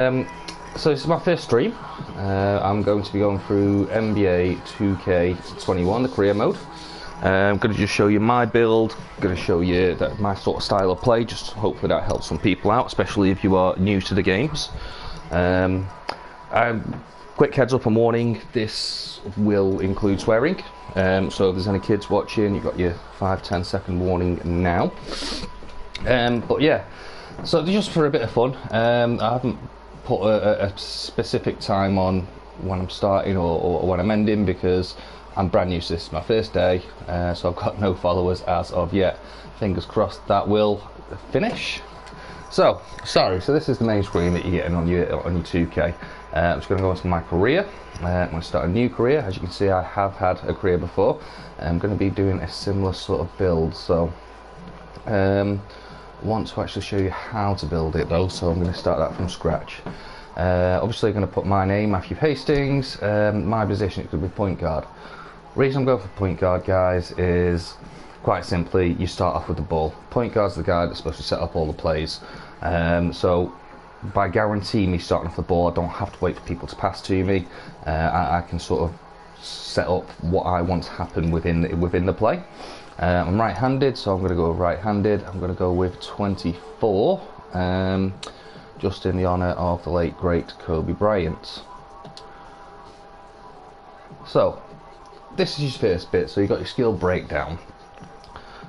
Um, so this is my first stream. I'm going to be going through NBA 2K21, the career mode. I'm going to just show you my build, going to show you my sort of style of play, just hopefully that helps some people out, especially if you are new to the games. Quick heads up and warning, this will include swearing. So if there's any kids watching, you've got your 5-10 second warning now. But yeah, so just for a bit of fun, I haven't put a specific time on when I'm starting or when I'm ending because I'm brand new to this. It's my first day, so I've got no followers as of yet. Fingers crossed that will finish. So this is the main screen that you're getting on your 2K. I'm just going to go into my career. I'm going to start a new career. As you can see, I have had a career before. I'm going to be doing a similar sort of build. So I want to actually show you how to build it though, so I'm going to start that from scratch. Obviously going to put my name, Matthew Hastings. My position is going to be point guard. The reason I'm going for point guard, guys, is quite simply you start off with the ball. Point guard's the guy that's supposed to set up all the plays. So by guaranteeing me starting off the ball, I don't have to wait for people to pass to me. I can sort of set up what I want to happen within the play. I'm right-handed, so I'm going to go right-handed. I'm going to go with 24, just in the honour of the late great Kobe Bryant. So this is your first bit. So you've got your skill breakdown.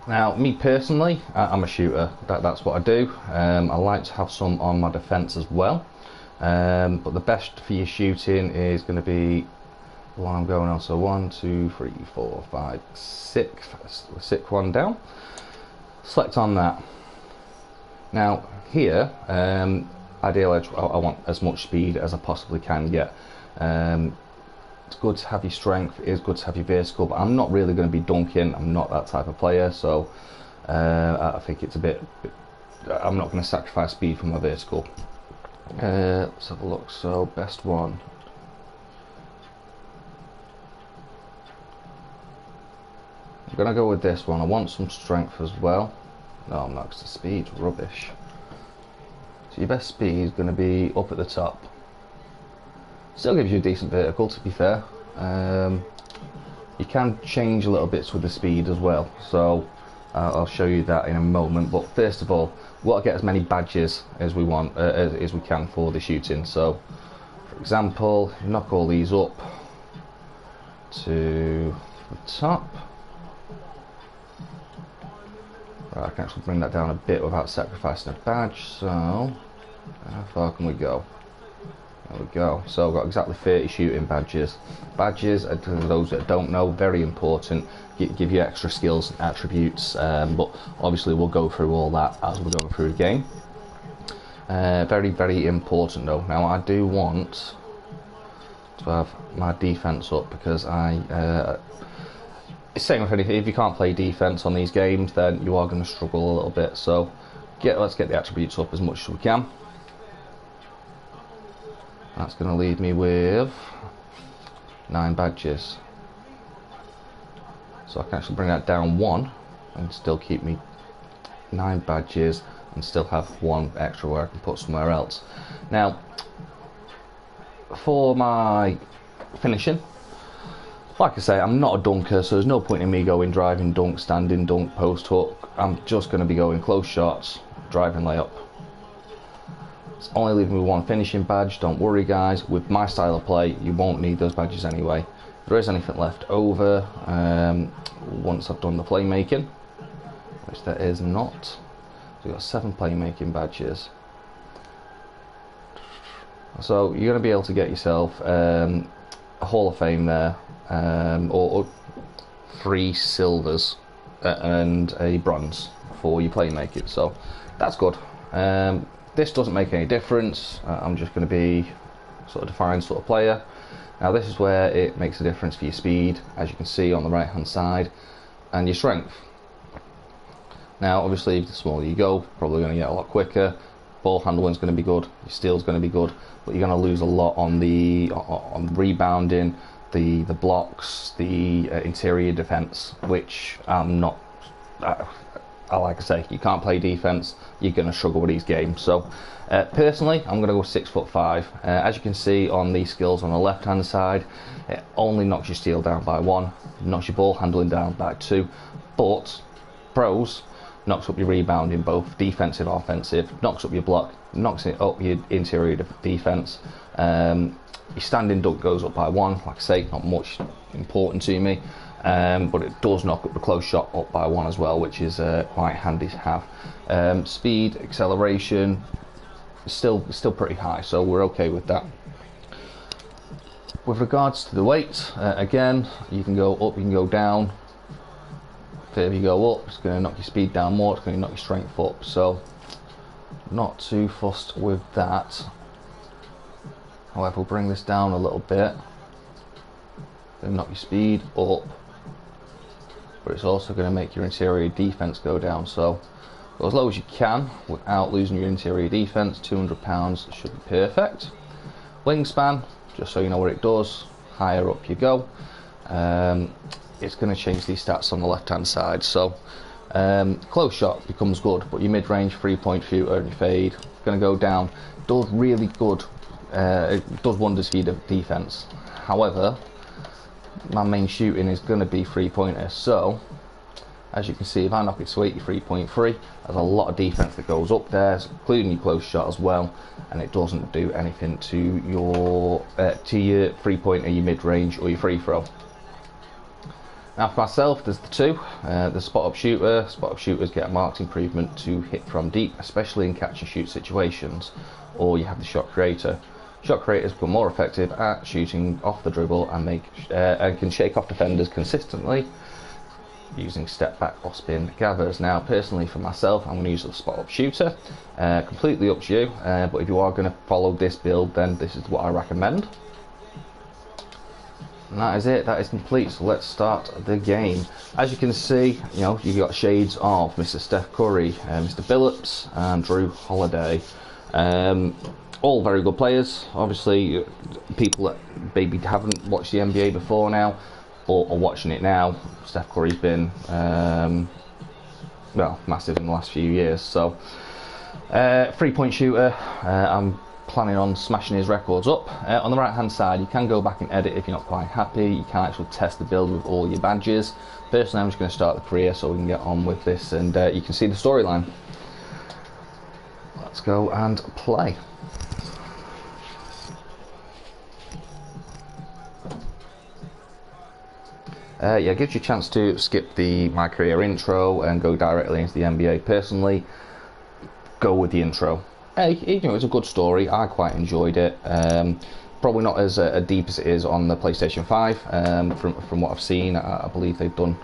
Now, me personally, I'm a shooter. That's what I do. I like to have some on my defence as well. But the best for your shooting is going to be the one I'm going on. So 1, 2, 3, 4, 5, 6. Sixth one down. Select on that. Now here, ideally, I want as much speed as I possibly can get. It's good to have your strength, it is good to have your vertical, but I'm not really going to be dunking. I'm not that type of player, so I think it's a bit I'm not going to sacrifice speed for my vertical. Let's have a look. So best one, I'm going to go with this one. I want some strength as well. No, I'm not, because the speed's rubbish. So your best speed is going to be up at the top. Still gives you a decent vertical, to be fair. You can change a little bits with the speed as well, so I'll show you that in a moment. But first of all, we want to get as many badges as we want, as we can for the shooting. So, for example, knock all these up to the top. Right, I can actually bring that down a bit without sacrificing a badge. So, how far can we go? There we go. So I've got exactly 30 shooting badges. Badges, to those that don't know, very important. Give you extra skills and attributes, but obviously we'll go through all that as we're going through the game. Very, very important though. Now I do want to have my defense up because it's same with anything. If you can't play defense on these games, then you are going to struggle a little bit. So let's get the attributes up as much as we can. That's going to leave me with 9 badges. So I can actually bring that down 1 and still keep me 9 badges and still have 1 extra where I can put somewhere else. Now, for my finishing, like I say, I'm not a dunker, so there's no point in me going driving dunk, standing dunk, post hook. I'm just going to be going close shots, driving layup. It's only leaving me 1 finishing badge. Don't worry, guys, with my style of play you won't need those badges anyway. If there is anything left over once I've done the playmaking, which there is not. So we've got 7 playmaking badges. So you're going to be able to get yourself a Hall of Fame there, or 3 silvers and a bronze for your playmaking, so that's good. This doesn't make any difference. I'm just going to be sort of defined sort of player. Now this is where it makes a difference for your speed, as you can see on the right hand side, and your strength. Now obviously the smaller you go, probably going to get a lot quicker. Ball handling is going to be good, your steal's going to be good, but you're going to lose a lot on the rebounding, the blocks, the interior defense, which I'm not like I say, you can't play defense, you're going to struggle with these games. So personally, I'm going to go 6'5". As you can see on these skills on the left hand side, it only knocks your steal down by 1, knocks your ball handling down by 2, but pros knocks up your rebounding, both defensive and offensive, knocks up your block, knocks it up your interior defense. Your standing dunk goes up by 1, like I say, not much important to me, but it does knock up the close shot up by 1 as well, which is quite handy to have. Speed, acceleration, still pretty high, so we're okay with that. With regards to the weight, again, you can go up, you can go down. The further you go up, it's going to knock your speed down more, it's going to knock your strength up, so not too fussed with that. However, we'll bring this down a little bit, going to knock your speed up, but it's also going to make your interior defense go down, so go as low as you can without losing your interior defense. 200 pounds should be perfect. Wingspan, just so you know what it does, higher up you go. It's going to change these stats on the left hand side, so close shot becomes good, but your mid-range 3-point shooter and your fade going to go down. Does really good, it does wonders for your defense. However, my main shooting is going to be 3-pointers, so as you can see, if I knock it to 83.3, there's a lot of defense that goes up there, including your close shot as well, and it doesn't do anything to your 3-pointer, your mid-range or your free throw. Now for myself, there's the two. The spot-up shooter. Spot-up shooters get a marked improvement to hit from deep, especially in catch-and-shoot situations, or you have the shot creator. Shot creators become more effective at shooting off the dribble and can shake off defenders consistently using step back or spin gathers. Now personally for myself, I'm going to use the spot-up shooter. Completely up to you, but if you are going to follow this build, then this is what I recommend. And that is it, that is complete, so let's start the game. As you can see, you know, you've got shades of Mr. Steph Curry, Mr. Billups and Drew Holiday. All very good players. Obviously, people that maybe haven't watched the NBA before now, or are watching it now, Steph Curry's been, well, massive in the last few years. So, 3-point shooter, I'm planning on smashing his records up. On the right hand side, you can go back and edit if you're not quite happy. You can actually test the build with all your badges. Personally, I'm just going to start the career so we can get on with this, and you can see the storyline. Let's go and play. Yeah, it gives you a chance to skip the my career intro and go directly into the NBA. Personally, go with the intro. You know, it's a good story. I quite enjoyed it. Probably not as deep as it is on the PlayStation 5. From what I've seen, I believe they've done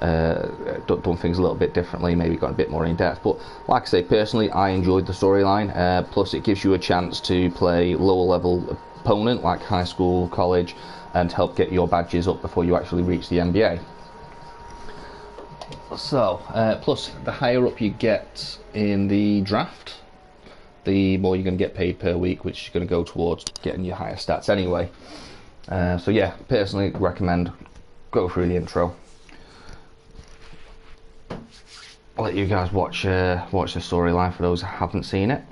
things a little bit differently, maybe got a bit more in depth. But like I say, personally, I enjoyed the storyline. Plus, it gives you a chance to play lower level opponent like high school, college, and help get your badges up before you actually reach the NBA. So, plus the higher up you get in the draft, the more you're going to get paid per week, which is going to go towards getting your higher stats anyway. So yeah, personally recommend go through the intro. I'll let you guys watch the storyline for those who haven't seen it.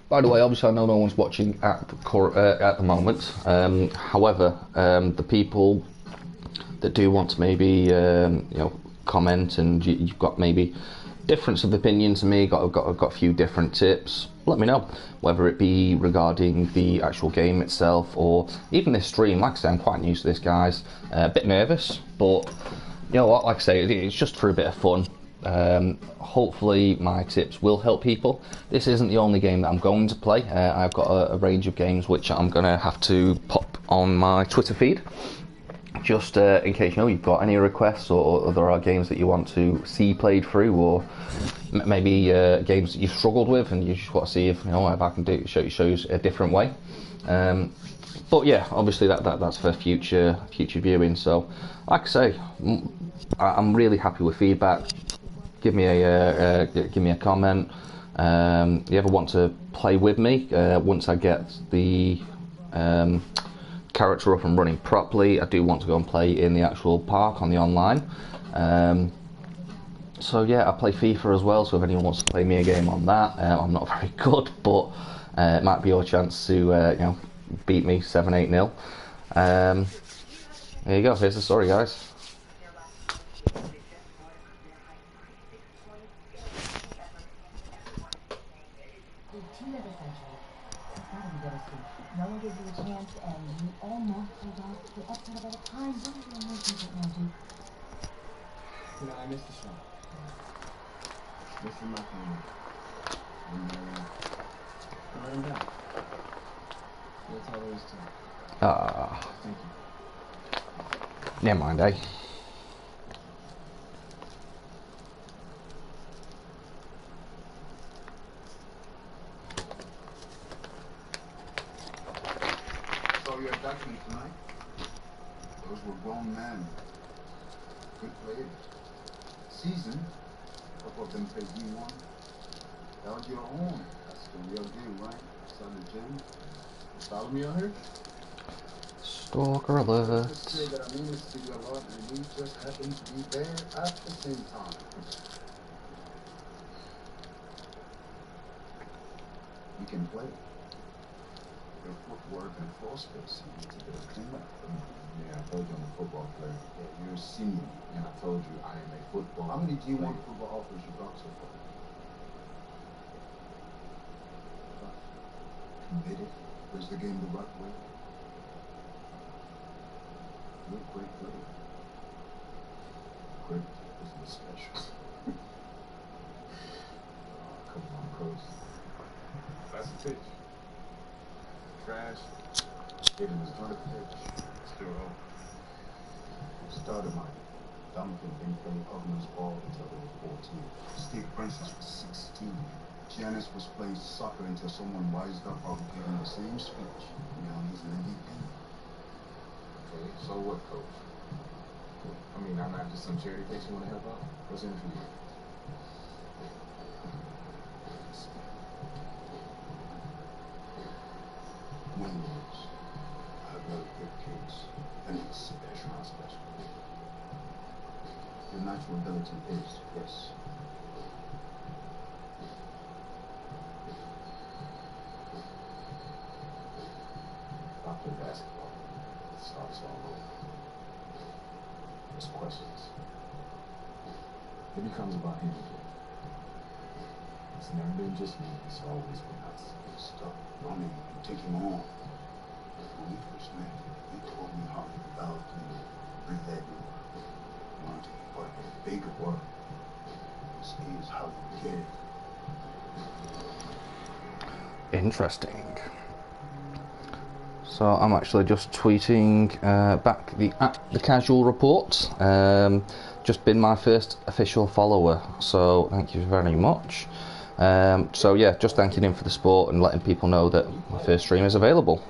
By the way, obviously I know no one's watching at the moment. However, the people that do want to maybe you know, comment, and you've got maybe difference of opinion to me, got a few different tips, let me know. Whether it be regarding the actual game itself or even this stream. Like I say, I'm quite new to this, guys. A bit nervous, but you know what? Like I say, it's just for a bit of fun. Hopefully my tips will help people. This isn't the only game that I'm going to play. I've got a range of games which I'm going to have to pop on my Twitter feed, just in case, you know, you've got any requests, or there are games that you want to see played through, or maybe games that you've struggled with and you just want to see if, you know, if I can show you a different way. But yeah, obviously that's for future viewing. So like I say, I'm really happy with feedback. Give me a comment. You ever want to play with me? Once I get the character up and running properly. I do want to go and play in the actual park on the online. So yeah, I play FIFA as well, so if anyone wants to play me a game on that, I'm not very good, but it might be your chance to beat me 7-8-0. There you go, here's the story, guys. No one gives you a chance, and you almost pulled off the upset of all time. What are your emotions right now, G? You know, I missed the show. Missing my family. And I let him down. That's all there is to it. Thank you. Never mind, eh? Your induction tonight. Those were grown men. Good players. Season. A couple of them played D1. Held your own. That's the real deal, right? Southern Jim. Follow me on here? Stalker alert. Just say that I mean this to you a lot, and we just happen to be there at the same time. You can play. Your footwork and floor space need to get a clean up. Yeah, I told you I'm a football player. Yeah, you're a senior, and I told you I am a football. How many D1 football offers you got so far? Committed, plays the game the right way. You're a great player. Great isn't special. Come on, coach. That's a pitch. Trash. Hit him as hard as pitch. Still hope. Started my Duncan didn't play Ogden's ball until they were 14. Steve Francis was 16. Janice was playing soccer until someone wised up while giving the same speech. Now he's an MVP. Okay, so what, coach? I mean, I'm not just some charity case you want to help out. What's in it for you? Windows. I've got a good case, and it's special, not special. Your natural ability is, yes. I play basketball. It starts all over. There's questions. It becomes about him again. It's never been just me, it's always been us. Stop running and take him on. When we first met, he told me how he developed and bring that you want to but a bigger world. This is how you get it. Interesting. So I'm actually just tweeting back the casual report. Just been my first official follower, so thank you very much. So yeah, just thanking him for the support and letting people know that my first stream is available.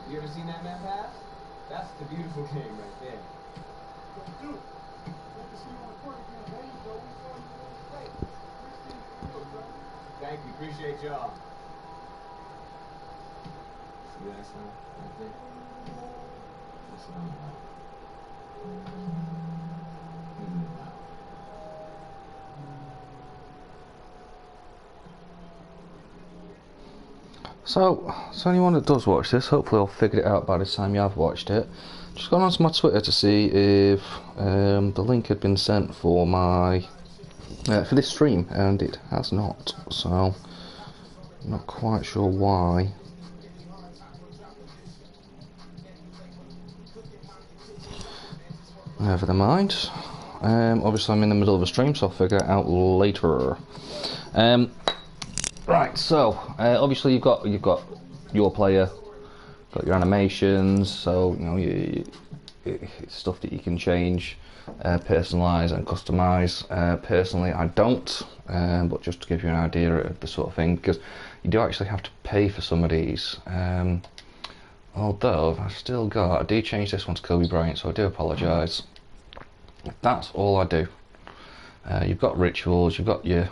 You ever seen that man pass? That's the beautiful game right there. Thank you, appreciate y'all. See that son right there? That's what I'm about. So anyone that does watch this, hopefully I'll figure it out by the time you have watched it. Just gone onto my Twitter to see if the link had been sent for my for this stream, and it has not. So I'm not quite sure why. Never mind. Obviously I'm in the middle of a stream, so I'll figure it out later. Right, so obviously you've got your player, got your animations, so you know it's stuff that you can change, personalise and customise. Personally, I don't, but just to give you an idea of the sort of thing, because you do actually have to pay for some of these. Although I've still got, I do change this one to Kobe Bryant, so I do apologise. That's all I do. You've got rituals, you've got your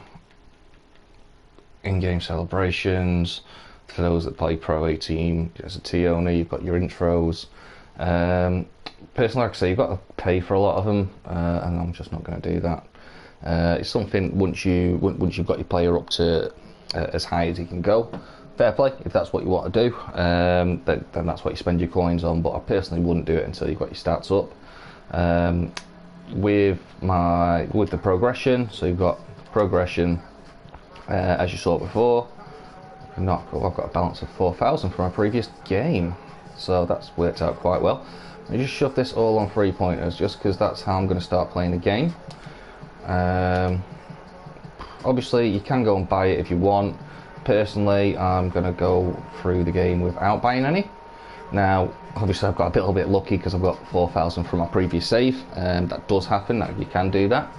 in-game celebrations. For those that play Pro 18 as a T owner, you've got your intros. Personally, like I say, you've got to pay for a lot of them, and I'm just not going to do that. It's something once you've got your player up to as high as he can go. Fair play, if that's what you want to do, then that's what you spend your coins on. But I personally wouldn't do it until you've got your stats up. With the progression, so you've got progression as you saw before. I've got a balance of 4,000 from my previous game, so that's worked out quite well. I just shove this all on 3-pointers just because that's how I'm going to start playing the game. Obviously you can go and buy it if you want. Personally, I'm going to go through the game without buying any. Now obviously I've got a little bit lucky because I've got 4,000 from my previous save, that does happen, that you can do that.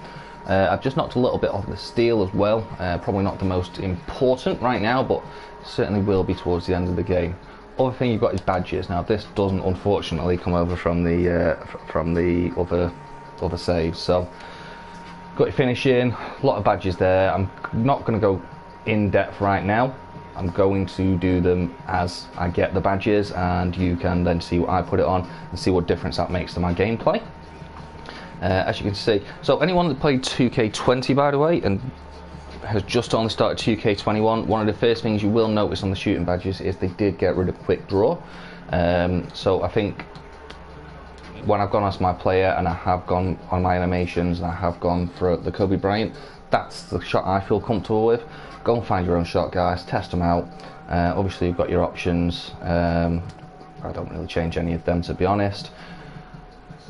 I've just knocked a little bit off the steel as well, probably not the most important right now, but certainly will be towards the end of the game. Other thing you've got is badges. Now this doesn't unfortunately come over from the other saves, so got your finishing, a lot of badges there. I'm not going to go in depth right now. I'm going to do them as I get the badges, and you can then see what I put it on and see what difference that makes to my gameplay. As you can see, so anyone that played 2K20 by the way and has just only started 2K21, one of the first things you will notice on the shooting badges is they did get rid of quick draw. So I think when I've gone as my player and I have gone on my animations and I have gone for the Kobe Bryant, that's the shot I feel comfortable with. Go and find your own shot, guys, test them out. Obviously you've got your options. I don't really change any of them, to be honest.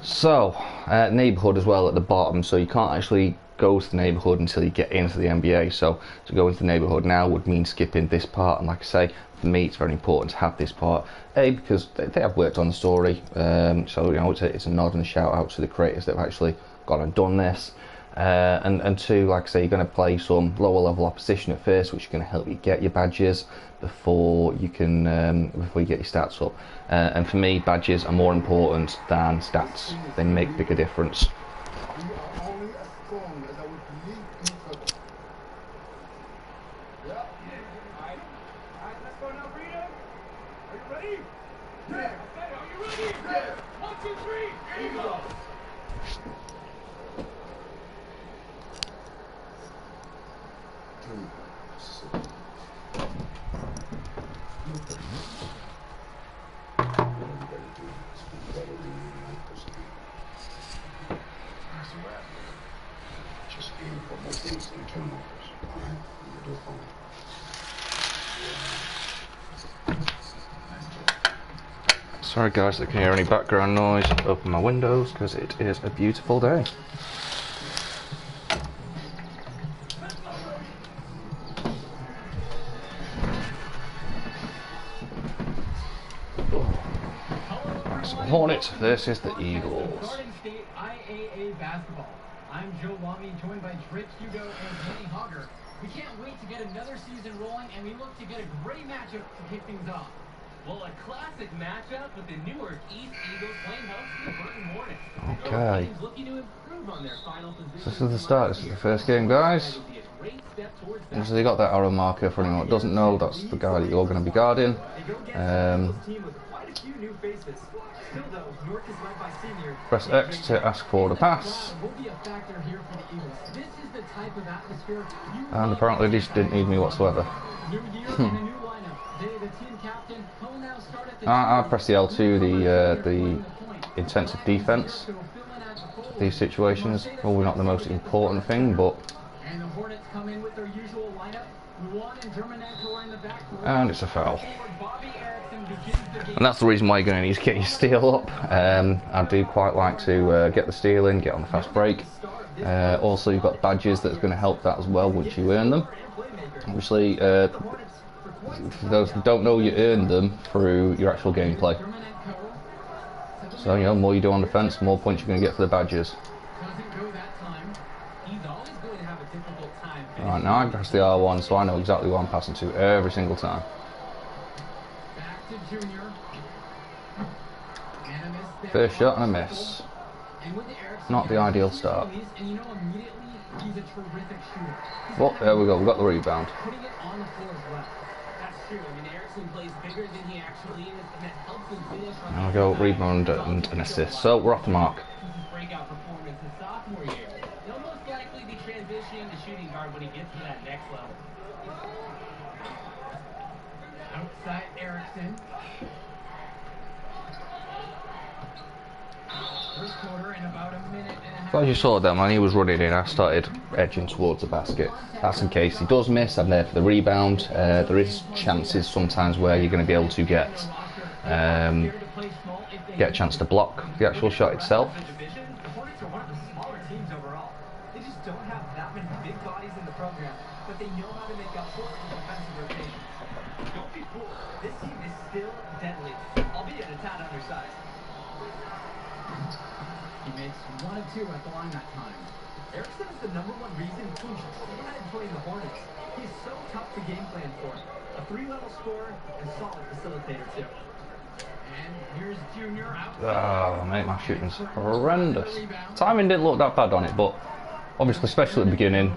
So neighbourhood as well at the bottom, so you can't actually go to the neighbourhood until you get into the NBA. So to go into the neighbourhood now would mean skipping this part, and like I say, for me it's very important to have this part, because they have worked on the story, so you know it's a nod and a shout out to the creators that have actually gone and done this. And two, like I say, you're going to play some lower level opposition at first, which is going to help you get your badges before you can before you get your stats up. And for me, badges are more important than stats. They make bigger difference. Sorry guys, if you can hear any background noise, open my windows because it is a beautiful day. That's the Hornets versus the Eagles. I'm Joe Lamy, joined by Drake Hugo and Danny Hogger. We can't wait to get another season rolling, and we look to get a great matchup to kick things off. Well, a classic matchup with the Newark East Eagles playing host to the Burton Hornets. Okay. Looking to improve on their final position. So this is the start. This is the first game, guys. Usually you got that arrow marker for anyone that doesn't know. That's the guy that you're going to be guarding. Press X to ask for the pass. And apparently this didn't need me whatsoever. I press the L2, the intensive defense. These situations, probably not the most important thing, but... And it's a foul. And that's the reason why you're going to need to get your steal up. I do quite like to get the steal in, get on the fast break. Also you've got badges that's going to help that as well once you earn them. Obviously, for those who don't know, you earn them through your actual gameplay. So, you know, the more you do on defense, the more points you're going to get for the badges. Alright, now I press the R1, so I know exactly what I'm passing to every single time. And a miss there. First shot and a miss. And with Erickson, Not the ideal start. And you know, immediately, he's a terrific shooter. Well, there we go. We got the rebound. Putting it on the floor as well. That's true. I mean, Erickson plays bigger than he actually is, and that helps him finish on There we go. Rebound and an assist. So we're off the mark. his breakout performance his sophomore year. He'll most likely be transitioning to shooting guard when he gets to that next level. Outside Erickson. First quarter in about a minute and a half. So as you saw then, when he was running in, I started edging towards the basket. That's in case he does miss. I'm there for the rebound. There is chances sometimes where you're going to be able to get a chance to block the actual shot itself. The Hornets are one of the smaller teams overall. They just don't have that many big bodies in the program, but they know how to make up for it with offensive rotation. Don't be fooled. This team is still deadly, albeit a tad undersized. He makes 1 of 2 at the line that time. Erickson is the #1 reason teams dread playing the Hornets. He's so tough to game plan for. A 3-level scorer and solid facilitator too. And here's Junior out. Oh, mate, my shooting's horrendous. Timing didn't look that bad on it, but obviously, especially at the beginning,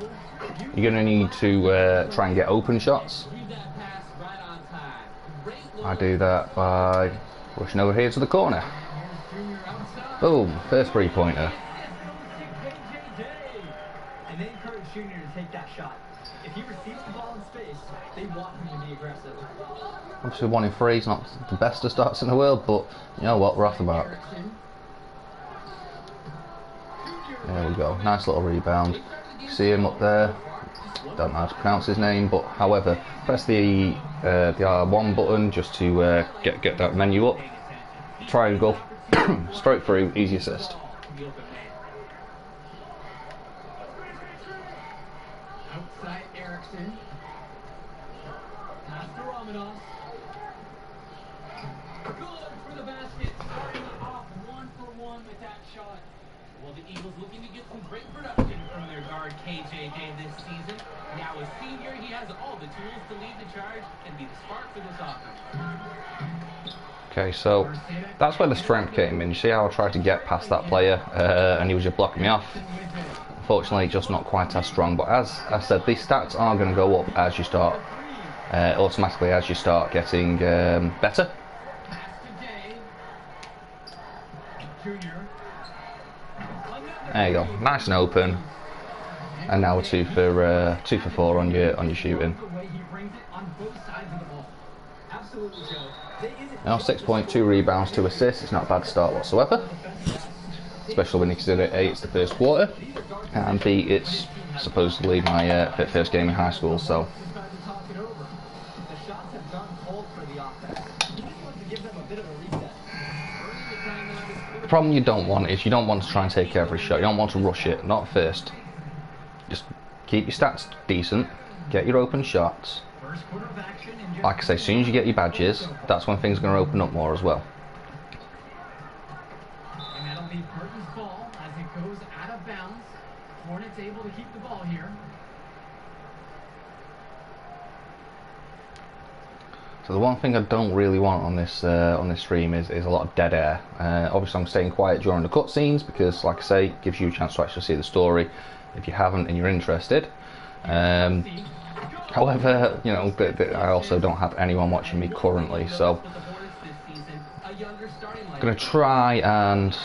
you're going to need to try and get open shots. I do that by rushing over here to the corner. Boom, first three-pointer. And they encourage Junior to take that shot. If he receives the ball in space, they want him to be aggressive. Obviously 1 in 3 is not the best of starts in the world, but you know what, we're off the mark. There we go, nice little rebound. You see him up there, don't know how to pronounce his name, but however, press the R1 button just to get that menu up. Triangle, straight through, easy assist. Outside Erickson. Pass to Romanov. Good for the basket. Starting off 1 for 1 with that shot. Well, the Eagles looking to get some great production from their guard KJJ this season. Now a senior, he has all the tools to lead the charge and be the spark for this offense. Okay, so that's where the strength came in. You see how I tried to get past that player and he was just blocking me off. Unfortunately, just not quite as strong. But as I said, these stats are going to go up as you start, automatically as you start getting better. There you go, nice and open. And now we're 2 for 4 on your shooting. Now 6.2 rebounds, 2 assists. It's not a bad start whatsoever, especially when you consider A, it's the first quarter, and B, it's supposedly my first game in high school. So the problem you don't want is you don't want to try and take every shot. You don't want to rush it, not first. Just keep your stats decent, get your open shots. Like I say, as soon as you get your badges, that's when things are going to open up more as well. And that'll be Burton's ball as it goes out of bounds. Hornets able to keep the ball here. So the one thing I don't really want on this stream is a lot of dead air. Obviously I'm staying quiet during the cutscenes because, like I say, it gives you a chance to actually see the story if you haven't and you're interested. However, you know, I also don't have anyone watching me currently, so I'm going to try and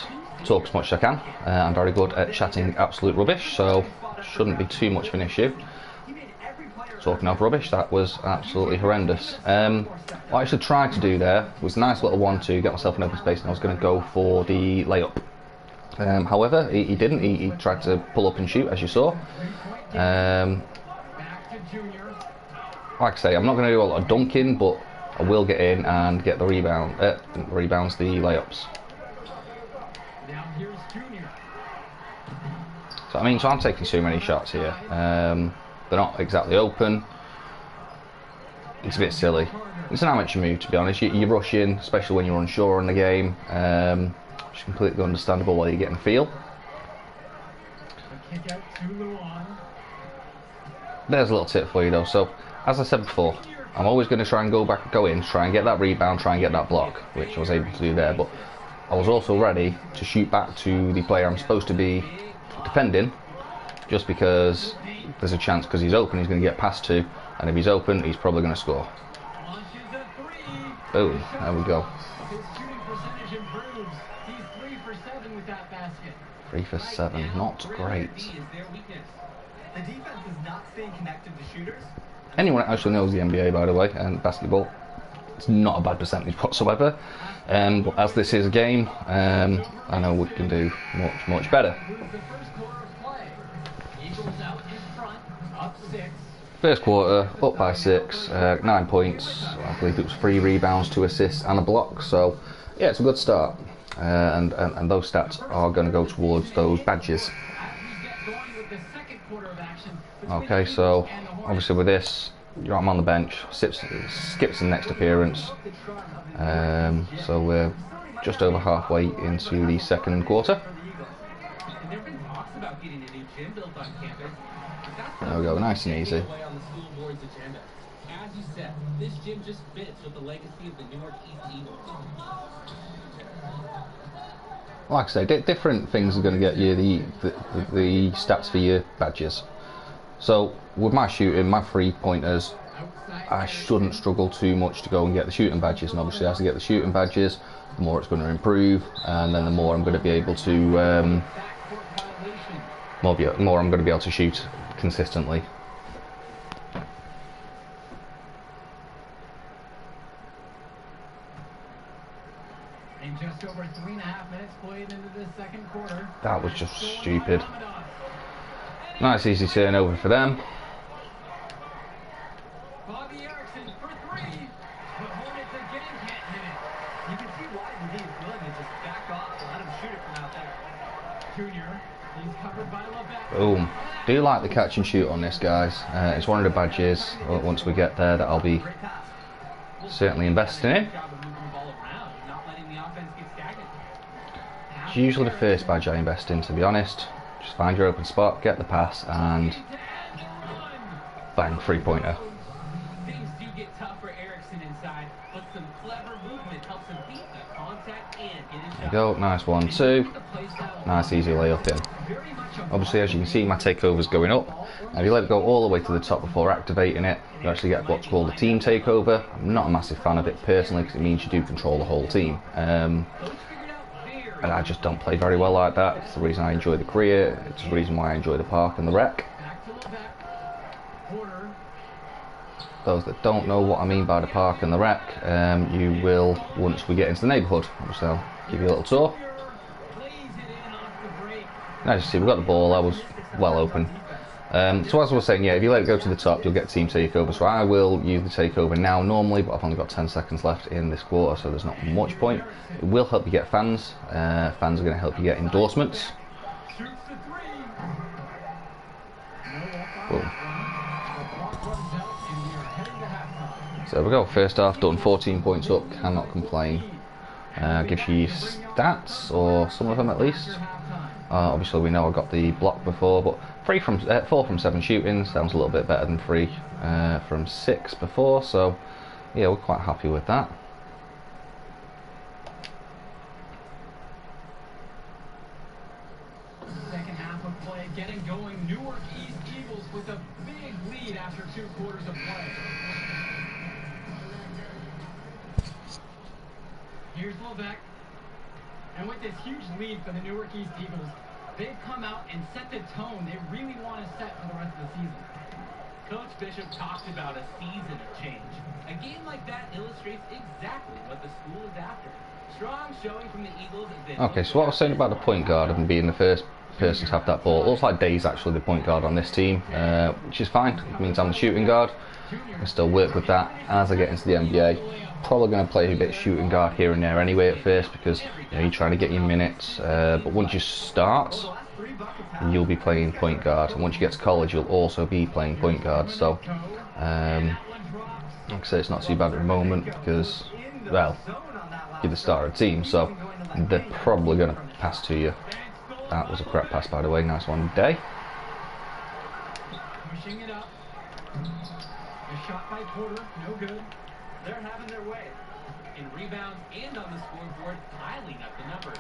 talk as much as I can. I'm very good at chatting absolute rubbish, so shouldn't be too much of an issue. Talking of rubbish, that was absolutely horrendous. What I actually tried to do there was a nice little 1-2, get myself in open space, and I was going to go for the layup. However, he didn't. He tried to pull up and shoot, as you saw. Like I say, I'm not going to do a lot of dunking, but I will get in and get the rebounds, the layups. So I mean, so I'm taking too many shots here. They're not exactly open. It's a bit silly. It's an amateur move, to be honest. You rush in, especially when you're unsure on the game. It's completely understandable while you're getting a feel. There's a little tip for you though. So as I said before, I'm always going to try and go in, try and get that rebound, try and get that block, which I was able to do there. But I was also ready to shoot back to the player I'm supposed to be defending, just because there's a chance, because he's open, he's going to get past to, and if he's open, he's probably going to score. Boom, there we go. His shooting percentage improves. He's 3 for 7 with that basket. 3 for 7, not great. The defense is not staying connected to shooters. Anyone that actually knows the NBA, by the way, and basketball, it's not a bad percentage whatsoever. But as this is a game, I know we can do much better. The first quarter of play. Eagles out in front, up 6. First quarter, up by 6, 9 points. I believe it was 3 rebounds, 2 assists, and a block. So, yeah, it's a good start. And those stats are going to go towards those badges. Okay, so obviously with this, I'm on the bench. Skips the next appearance. So we're just over halfway into the second quarter. There we go, nice and easy. As you said, this gym just fits with the legacy of the Newark East Eagles. Like I say, different things are going to get you the stats for your badges. So with my shooting, my 3-pointers, I shouldn't struggle too much to go and get the shooting badges. And obviously, as I get the shooting badges, the more it's going to improve, and then the more I'm going to be able to more I'm going to be able to shoot consistently. And just over 3.5 minutes played into the second quarter. That was just stupid. Nice easy turnover for them. Bobby Erickson for 3. The Hornets again can't hit it. You can see why the D is willing to just back off and let him shoot it from out there. Junior, he's covered by Lebec. Boom. Do you like the catch and shoot on this, guys? It's one of the badges, once we get there, that I'll be certainly investing in. It's usually the first badge I invest in, to be honest. Just find your open spot, get the pass, and bang, 3-pointer. Things do get tough for Erickson inside, but some clever movement helps him beat the contact and get his shot. There you go, nice 1-2. Nice easy layup in. Obviously, as you can see, my takeover's going up. Now, if you let it go all the way to the top before activating it, you actually get what's called a team takeover. I'm not a massive fan of it personally, because it means you do control the whole team. And I just don't play very well like that. It's the reason I enjoy the career. It's the reason why I enjoy the park and the rec. Those that don't know what I mean by the park and the rec, you will once we get into the neighbourhood. Obviously, I'll give you a little tour. Now, as you see, we've got the ball. I was well open. So as I was saying, yeah, if you let it go to the top, you'll get team takeover. So I will use the takeover now normally, but I've only got 10 seconds left in this quarter, so there's not much point. It will help you get fans. Fans are going to help you get endorsements. Boom. So there we go, first half done, 14 points up, cannot complain. Gives you stats, or some of them at least. Obviously we know I got the block before, but 4 from 7 shooting sounds a little bit better than 3 from 6 before, so yeah, we're quite happy with that. Second half of play getting going. Newark East Eagles with a big lead after 2 quarters of play. Here's Lebec. And with this huge lead for the Newark East Eagles, they've come out and set the tone they really want to set for the rest of the season. Coach Bishop talked about a season of change. A game like that illustrates exactly what the school is after. Strong showing from the Eagles. Okay, so what I was saying about the point guard and being the first person to have that ball, it looks like Day's actually the point guard on this team, which is fine. It means I'm the shooting guard. I can still work with that as I get into the NBA. Probably going to play a bit shooting guard here and there anyway at first, because you're trying to get your minutes, but once you start, you'll be playing point guard, and once you get to college you'll also be playing point guard. So like I say, it's not too bad at the moment, because, well, you're the star of the team, so they're probably going to pass to you. That was a crap pass, by the way. Nice one, Day. A shot by Porter, no good. They're having their way. In rebounds and on the scoreboard, piling up the numbers.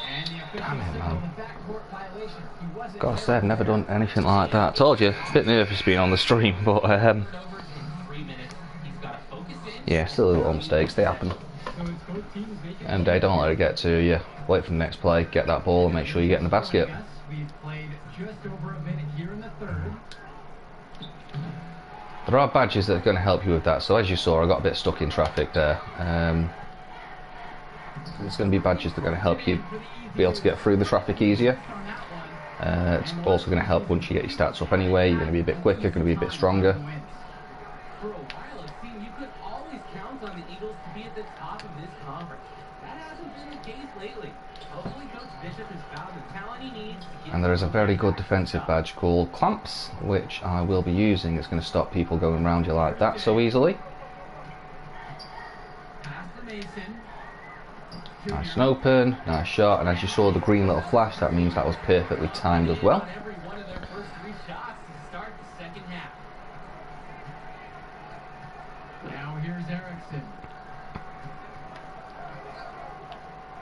And the official Damn it, signaled man. a backcourt violation. He wasn't Gotta say, I've there. never done anything like that. I told you, a bit nervous being on the stream, but Turnovers in 3 minutes. He's got to focus in. yeah, still little mistakes, they happen. So it's both teams making And they don't let it get to you. Wait for the next play, get that ball, and make sure you get in the basket. We've played just over a minute here in the third. There are badges that are going to help you with that. So as you saw, I got a bit stuck in traffic there. There's going to be badges that are going to help you be able to get through the traffic easier. It's also going to help once you get your stats up anyway. You're going to be a bit quicker, going to be a bit stronger. For a while, it seemed you could always count on the Eagles to be at the top of this conference. That hasn't been the case lately. Hopefully, Coach Bishop has found the talent he needs to get. And there is a very good defensive badge called Clamps, which I will be using. It's going to stop people going around you like that so easily. Pass to Mason. Nice and open, nice shot, and as you saw the green little flash, that means that was perfectly timed as well. Every one of their first 3 shots to start the second half. Now here's Erickson.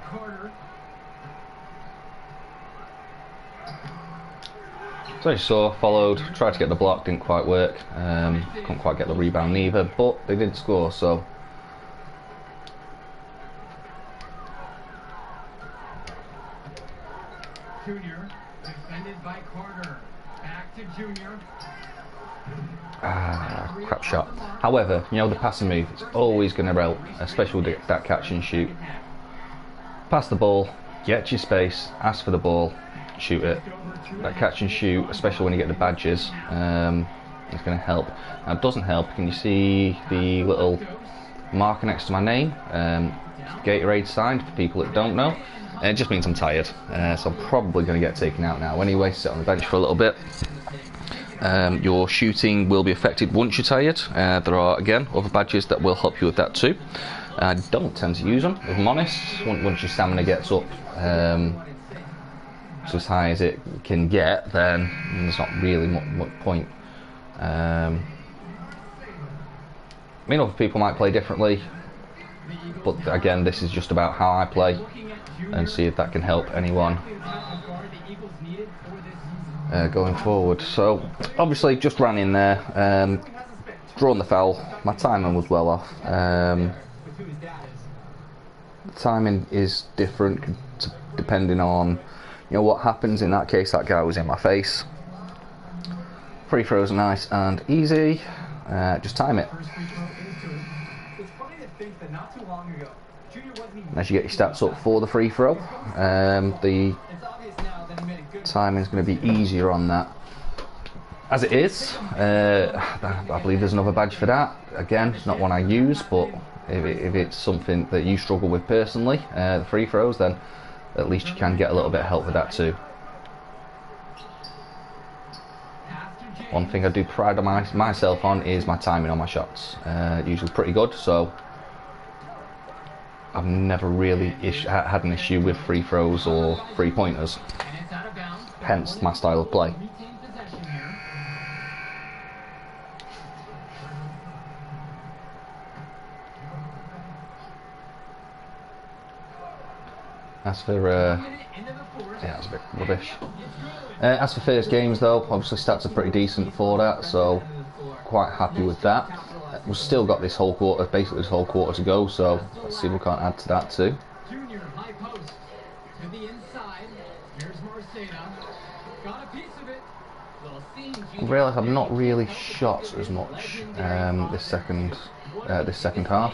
Carter. So as you saw, followed, tried to get the block, didn't quite work, couldn't quite get the rebound neither, but they did score, so. Junior, defended by Carter. Back to Junior. Crap shot. However, you know the passing move, it's always going to help, especially with that catch and shoot. Pass the ball, get your space, ask for the ball, shoot it. That catch and shoot, especially when you get the badges, is going to help. Now it doesn't help, can you see the little marker next to my name? Gatorade sign, for people that don't know. It just means I'm tired, so I'm probably going to get taken out now anyway, sit on the bench for a little bit. Your shooting will be affected once you're tired. There are, again, other badges that will help you with that too. I don't tend to use them, if I'm honest. Once your stamina gets up so as high as it can get, then there's not really much point. I mean, other people might play differently, but again, this is just about how I play, and see if that can help anyone going forward. So obviously just ran in there, drawn the foul. My timing was well off. The timing is different depending on what happens. In that case, that guy was in my face. Free throws are nice and easy. Just time it. As you get your stats up for the free throw, the timing is going to be easier on that. As it is, I believe there's another badge for that. Again, it's not one I use, but if it's something that you struggle with personally, the free throws, then at least you can get a little bit of help with that too. One thing I do pride myself on is my timing on my shots. Usually pretty good, so I've never really had an issue with free throws or free pointers, hence my style of play. As for yeah, that's a bit rubbish. As for first games though, obviously stats are pretty decent for that, so quite happy with that. We've still got this whole quarter, basically this whole quarter to go, so let's see if we can't add to that too. Junior high post to the inside. Here's Marcena. Got a piece of it. I realise I've not really shot as much this second half,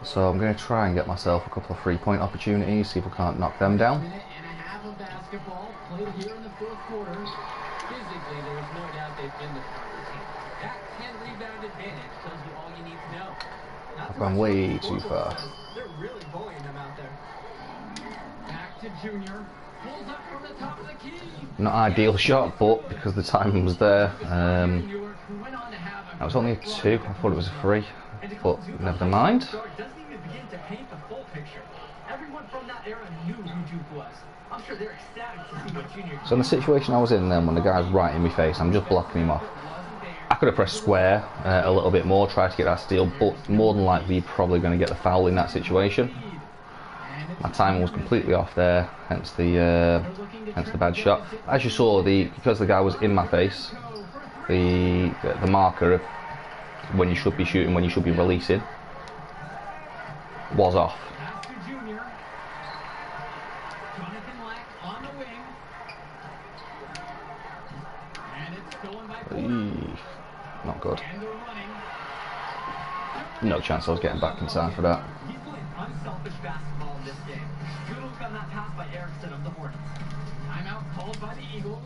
so I'm going to try and get myself a couple of 3-point opportunities, see if we can't knock them down. Minute and a half of basketball played here in the fourth quarter. Physically, there is no doubt they've been the stronger team. That 10-rebound advantage tells you all you need to know. I've gone way too far. They're really bullying them out there. Back to Junior. Pulls up from the top of the key. Not ideal shot, but because the timing was there, that was only a 2. I thought it was a 3, but never mind. Doesn't even begin to paint the full picture. Everyone from that era knew who Duke was. I'm sure they're ecstatic to see what Junior. So in the situation I was in then, when the guy's right in my face, I'm just blocking him off. I could have pressed square a little bit more, tried to get that steal, but more than likely you're probably going to get the foul in that situation. My timing was completely off there, hence the bad shot. As you saw, because the guy was in my face, the marker of when you should be shooting, when you should be releasing, was off. Not good. No chance I was getting back in time for that. He's playing unselfish basketball in this game. Kudos got that pass by Erickson of the Hornets. Timeout called by the Eagles.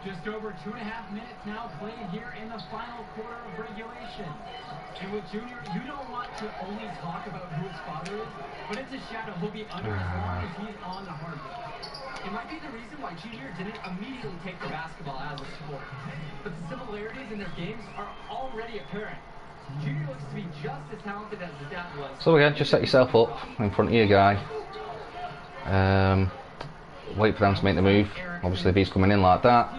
Just over 2.5 minutes now played here in the final quarter of regulation. And with Junior, you don't want to only talk about who his father is, but it's a shadow he'll be under as long as he's on the hardwood. It might be the reason why Junior didn't immediately take to basketball as a sport, but the similarities in their games are already apparent. Junior looks to be just as talented as his dad was. So again, just set yourself up in front of your guy. Wait for them to make the move. Obviously, if he's coming in like that,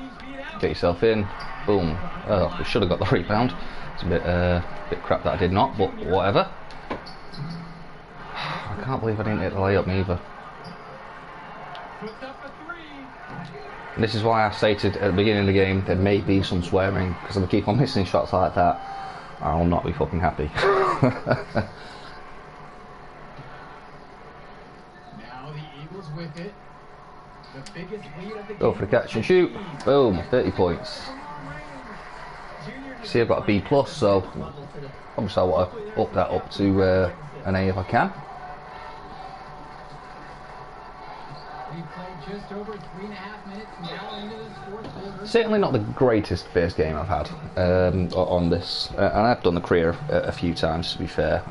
get yourself in. Boom. Oh, we should have got the rebound. It's a bit crap that I did not, but whatever. I can't believe I didn't hit the layup neither. And this is why I stated at the beginning of the game there may be some swearing, because if I keep on missing shots like that, I'll not be fucking happy. Now the Eagles with it. The biggest lead of the game. Go for the catch and shoot. Boom, 30 points. See, I've got a B+, so obviously I want to up that up to an A if I can. We played just over 3.5 minutes now into this fourth quarter. Certainly not the greatest first game I've had on this, and I've done the career a few times to be fair.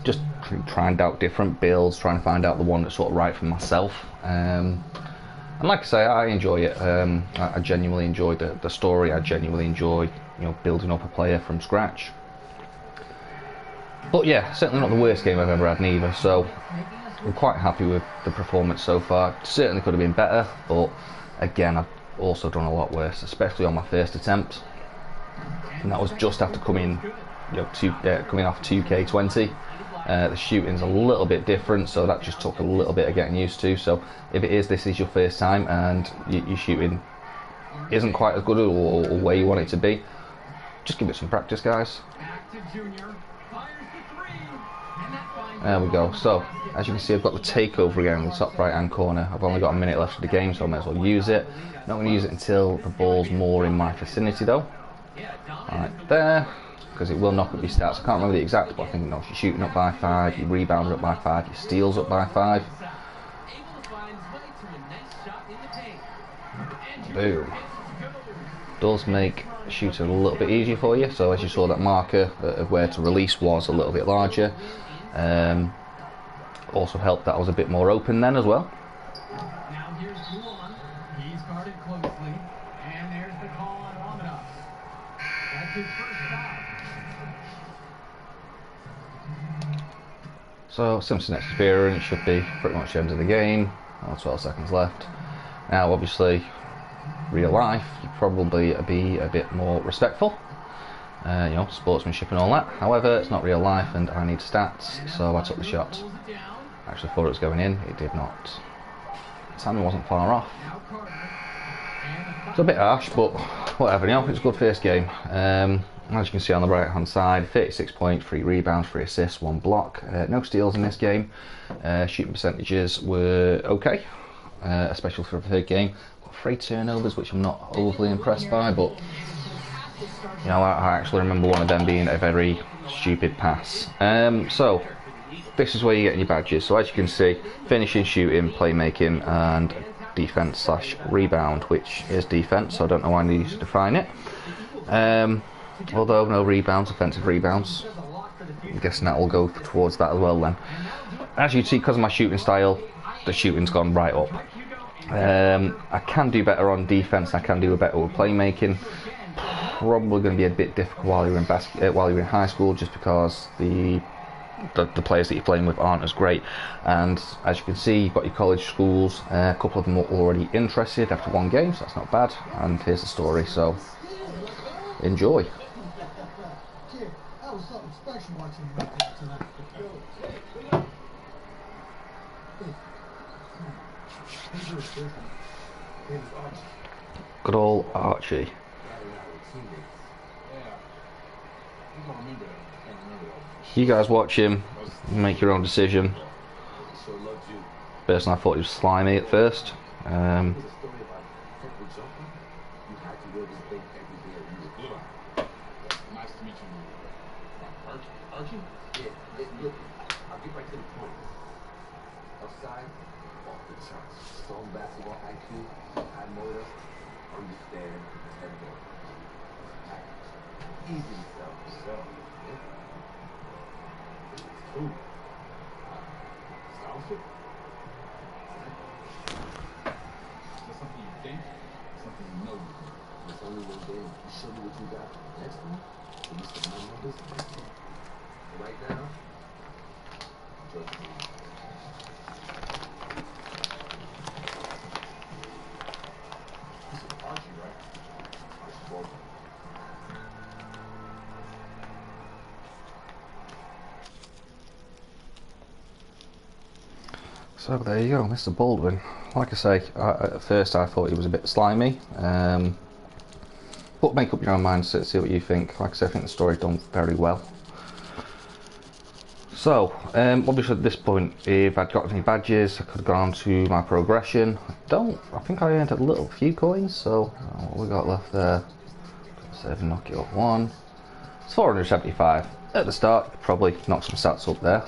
Just trying out different builds, trying to find out the one that's sort of right for myself. And like I say, I enjoy it. I genuinely enjoy the story. I genuinely enjoy, building up a player from scratch. But yeah, certainly not the worst game I've ever had neither. So I'm quite happy with the performance so far. Certainly could have been better, but again, I've also done a lot worse, especially on my first attempt. And that was just after coming off 2K20. The shooting's a little bit different, so that just took a little bit of getting used to. So if this is your first time and your shooting isn't quite as good or where you want it to be, just give it some practice, guys. There we go. So as you can see, I've got the takeover again in the top right hand corner. I've only got a minute left of the game, so I might as well use it. Not going to use it until the ball's more in my vicinity though. Right there, because it will knock up your stats. I can't remember the exact, but I think you're shooting up by 5, your rebounds up by 5, your steals up by 5. Boom. Does make shooting a little bit easier for you. So as you saw, that marker of where to release was a little bit larger. Also helped that I was a bit more open then as well. Now here's Guan. He's guarded closely, and there's the call on Ramadan. That's his first foul. So Simpson experience should be pretty much the end of the game. 12 seconds left. Now obviously, real life, you'd probably be a bit more respectful. Sportsmanship and all that. However, it's not real life and I need stats, so I took the shot. Actually thought it was going in, it did not. Timing wasn't far off. It's a bit harsh, but whatever, it's a good first game. As you can see on the right hand side, 36 points, 3 rebounds, 3 assists, 1 block. No steals in this game. Shooting percentages were okay, especially for a third game. Got 3 turnovers, which I'm not overly impressed by, but I actually remember one of them being a very stupid pass. So this is where you get your badges. So as you can see, finishing, shooting, playmaking, and defense/rebound, which is defense. So I don't know why I need to define it. Although no rebounds, offensive rebounds. I'm guessing that will go towards that as well then. as you see, because of my shooting style, the shooting's gone right up. I can do better on defense. I can do better with playmaking. Probably going to be a bit difficult while you're in high school, just because the players that you're playing with aren't as great. And as you can see, you've got your college schools. A couple of them are already interested after one game, so that's not bad. And here's the story. So enjoy. Kid, that was something special watching you out there tonight. Good old Archie. You guys watch him, make your own decision. Personally, I thought he was slimy at first. So there you go, Mr. Baldwin. Like I say, at first I thought he was a bit slimy, but make up your own mind, see what you think. Like I said, I think the story's done very well. So, obviously at this point, if I'd got any badges, I could have gone to my progression. I think I earned a few coins, so what we got left there? 7, knock it up 1. It's 475. At the start, probably knock some stats up there.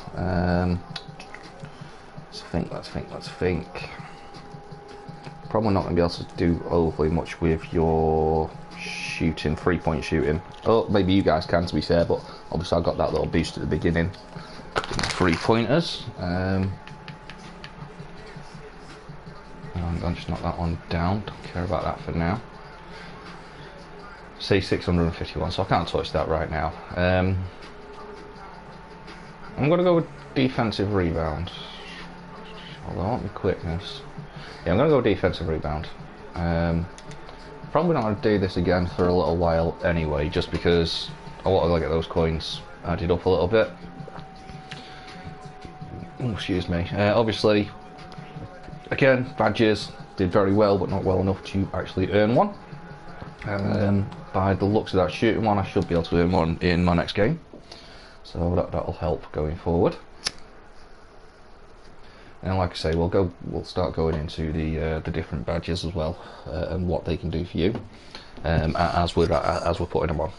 Let's think. Probably not going to be able to do overly much with your shooting, 3-point shooting. Oh, maybe you guys can, to be fair, but obviously I got that little boost at the beginning. 3-pointers. I'll just knock that one down. Don't care about that for now. Say 651, so I can't touch that right now. I'm going to go with defensive rebound. Although I want my quickness. Yeah, I'm going to go defensive rebound. Probably not going to do this again for a little while anyway, just because I want to get those coins added up a little bit. Oh, excuse me. Obviously, again, badges did very well, but not well enough to actually earn one. By the looks of that shooting one, I should be able to earn one in my next game. So that'll help going forward. And like I say, we'll start going into the different badges as well, and what they can do for you, as we're putting them on.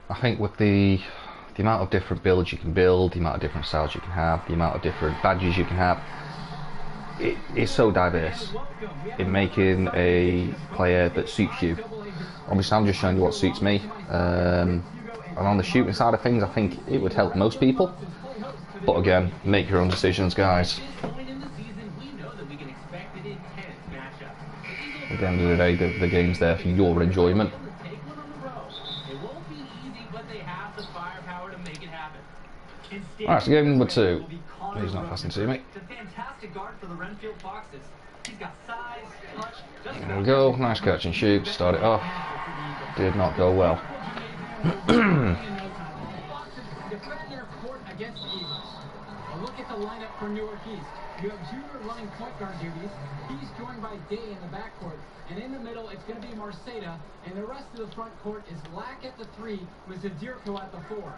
I think with the amount of different builds you can build, the amount of different styles you can have, the amount of different badges you can have, it is so diverse in making a player that suits you. Obviously, I'm just showing you what suits me. And on the shooting side of things, I think it would help most people. But again, make your own decisions, guys. At the end of the day, the game's there for your enjoyment. Alright, so game number 2. He's not passing to me. There we go, nice catch and shoot, start it off. Did not go well. Look at the lineup for Newark East. You have Junior running point guard duties. He's joined by Day in the backcourt. And in the middle, it's going to be Marceda. And the rest of the front court is Lack at the 3 with Zadirko at the 4.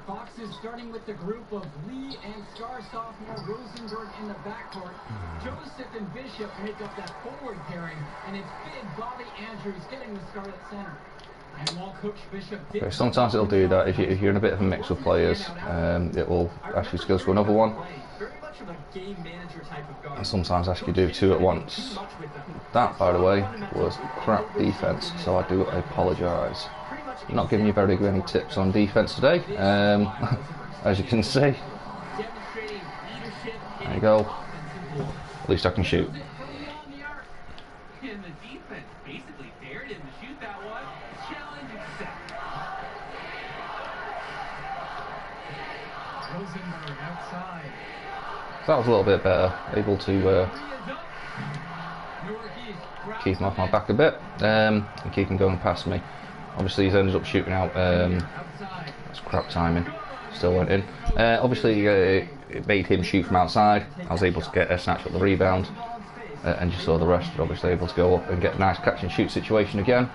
Fox is starting with the group of Lee and star sophomore Rosenberg in the backcourt. Joseph and Bishop make up that forward pairing. And it's big Bobby Andrews getting the start at center. Okay, sometimes it'll do that if you're in a bit of a mix of players. It will actually go to another one, and sometimes ask you to do 2 at once. That, by the way, was crap defense, so I do apologise. not giving you very many tips on defense today, as you can see. There you go. At least I can shoot. And the defense basically dared him to shoot that one. Challenge accepted. Rosenberg outside. So that was a little bit better, able to keep him off my back a bit, and keep him going past me. Obviously he's ended up shooting out, that's crap timing, still went in. Obviously it made him shoot from outside. I was able to get a snatch at the rebound, and you saw the rest, obviously able to go up and get a nice catch and shoot situation again.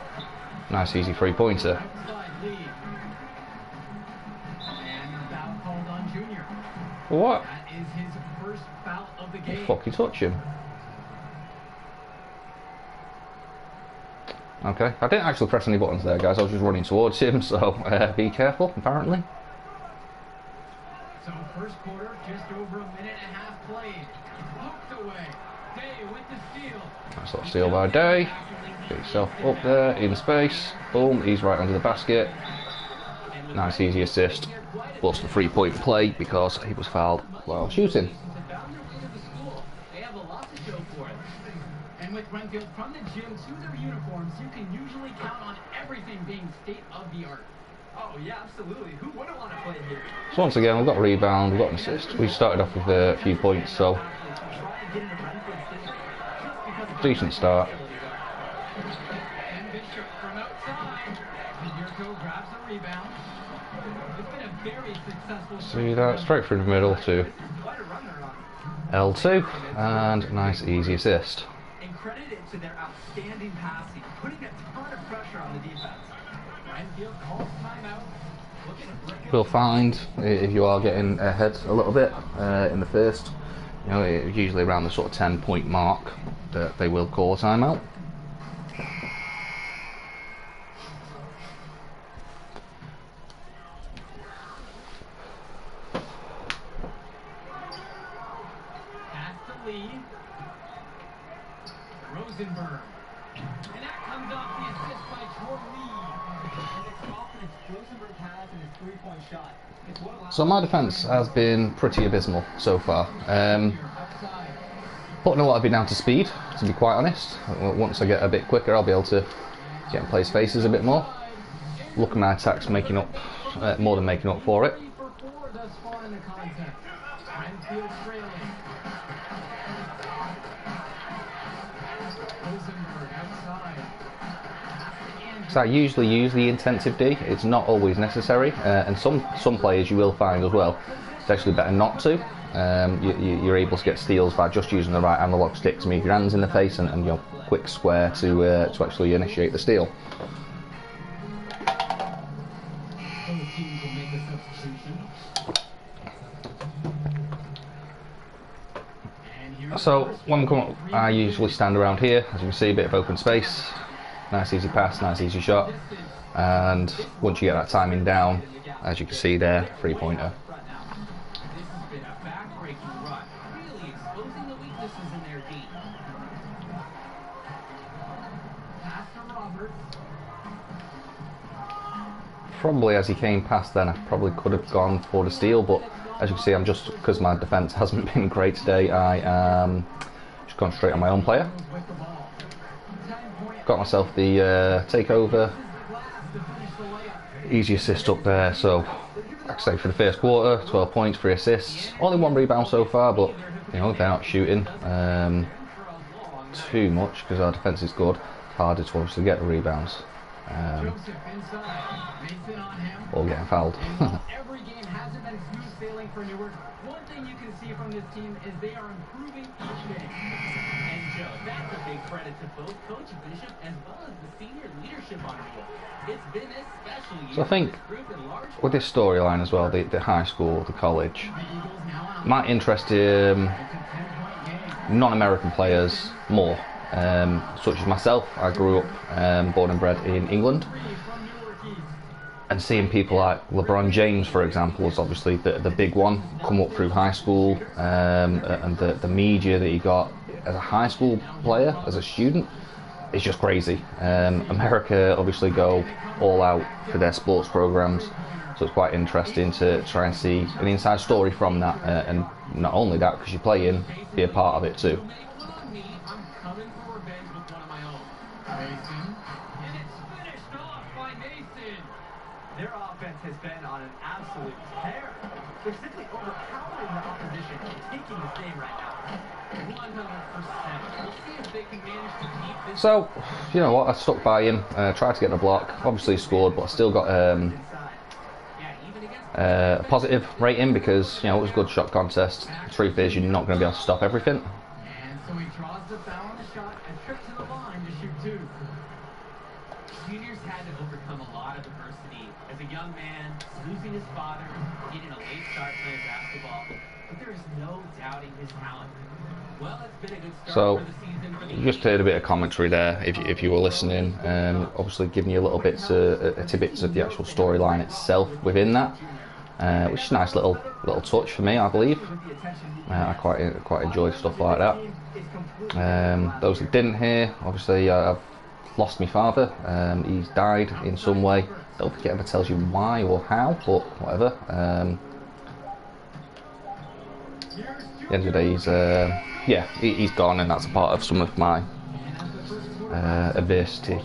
Nice easy 3-pointer. What? That is his first foul of the game. Fucking touch him. Okay, I didn't actually press any buttons there, guys. I was just running towards him, so be careful, apparently. So first quarter, just over a minute and a half played. Poked away. Day with the steal. Nice little steal by Day. Get yourself up there, in space. Boom, he's right under the basket. Nice easy assist. Plus the 3-point play because he was fouled while shooting. They have a lot to show for it. And with Renfield from the gym to their uniforms, you can usually count on everything being state of the art. Oh yeah, absolutely. Who wouldn't want to play here? So once again, we've got a rebound, we've got an assist. We started off with a few points, so decent start. And Bishop from outside. Yurko grabs the rebound. It's been a very successful. See that? Straight through the middle to L2, and nice easy assist. And credit it to their outstanding passing, putting a ton of pressure on the defense. Renfield calls timeout. We'll find if you are getting ahead a little bit in the first, you know, usually around the sort of 10-point mark, that they will call a timeout. Rosenberg. And that comes off the assist by Troy Lee. And the confidence Rosenberg has in his three-point shot. It's what allows So my defence has been pretty abysmal so far. Putting a lot of it down to speed, to be quite honest. Once I get a bit quicker, I'll be able to get in place faces a bit more. Look at my attacks making up, more than making up for it. So I usually use the intensive D. It's not always necessary, and some players you will find as well, it's actually better not to. You're able to get steals by just using the right analog stick to move your hands in the face and you know, quick square to actually initiate the steal. So when we come up, I usually stand around here. As you can see, a bit of open space. Nice easy pass, nice easy shot. And once you get that timing down, as you can see there, 3-pointer. Probably as he came past then, I probably could have gone for the steal, but as you can see, I'm just, because my defence hasn't been great today, I am just gone straight on my own player. Got myself the takeover, easy assist up there. So like I say, for the first quarter, 12 points, 3 assists, only 1 rebound so far, but you know, they're not shooting too much because our defence is good. Harder to obviously get the rebounds or getting fouled. Every game hasn't been smooth sailing for Newark. One thing you can see from this team is they are improving each game. And Joe, that's a big credit to both Coach Bishop as well as the senior leadership on the field. It's been a special year. So I think with this storyline as well, the high school, the college, might interest non-American players more. Such as myself, I grew up born and bred in England, and seeing people like LeBron James, for example, is obviously the big one, come up through high school, and the media that he got as a high school player, as a student, is just crazy. America obviously go all out for their sports programs, so it's quite interesting to try and see an inside story from that, and not only that, because you play in, be a part of it too. I'm coming for revenge with one of my own. Mason. And it's finished off by Mason. Their offense has been on an absolute tear. They're simply overpowering the opposition and taking this game right now. 100%. We'll see if they can manage to keep this. So, you know what, I stuck by him, tried to get the block, obviously scored, but I still got Inside. a positive rating because, you know, it was a good shot contest. The truth is, you're not going to be able to stop everything. And so he draws the foul on the shot and trips to the line to shoot two. Junior's had to overcome a lot of adversity. As a young man, losing his father, getting a late start playing basketball, but there is no doubting his talent. Well, it's been a good start So, for the season for the you just heard a bit of commentary there, if you were listening, obviously giving you a little bit tidbits of the actual storyline itself within that, which is a nice little touch for me, I believe. I quite enjoy stuff like that. Those that didn't hear, obviously I've lost my father. He's died in some way. Don't think it ever tells you why or how, but whatever. At the end of the day, he's gone, and that's a part of some of my adversity,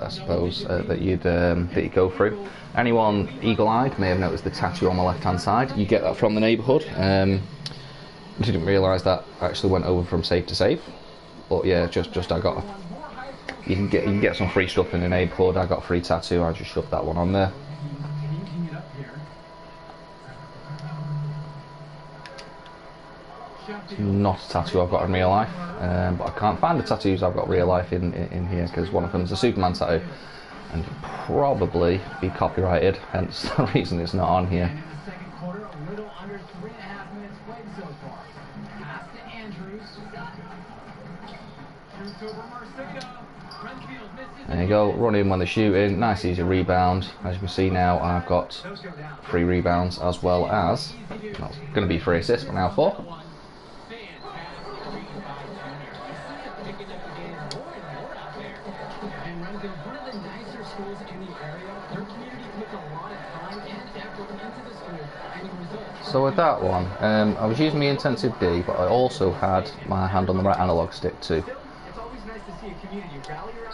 I suppose, that you'd go through. Anyone eagle-eyed may have noticed the tattoo on my left-hand side. You get that from the neighbourhood. Didn't realise that actually went over from save to save, but yeah, just I got. You can get some free stuff in the neighbourhood. I got a free tattoo. I just shoved that one on there. Not a tattoo I've got in real life, but I can't find the tattoos I've got real life in here because one of them is a Superman tattoo and probably be copyrighted, hence the reason it's not on here. There you go, run in when they're shooting, nice easy rebound. As you can see now, I've got 3 rebounds as well as, well, it's going to be 3 assists, but now 4. So with that one, I was using my intensive D, but I also had my hand on the right analog stick too.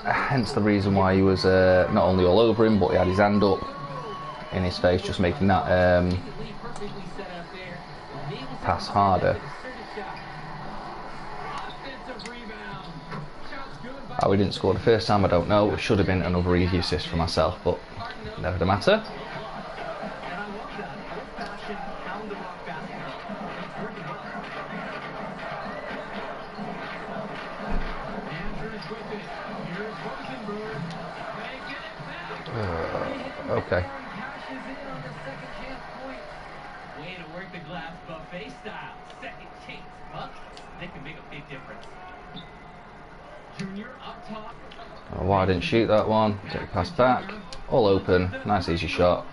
Hence the reason why he was not only all over him, but he had his hand up in his face, just making that pass harder. How we didn't score the first time, I don't know. It should have been another easy assist for myself, but never the matter. Okay. Way to work the glass buffet style. Second chance buckets. They can make a big difference. Junior up top. Oh, why I didn't shoot that one? Take the pass back. All open. Nice easy shot.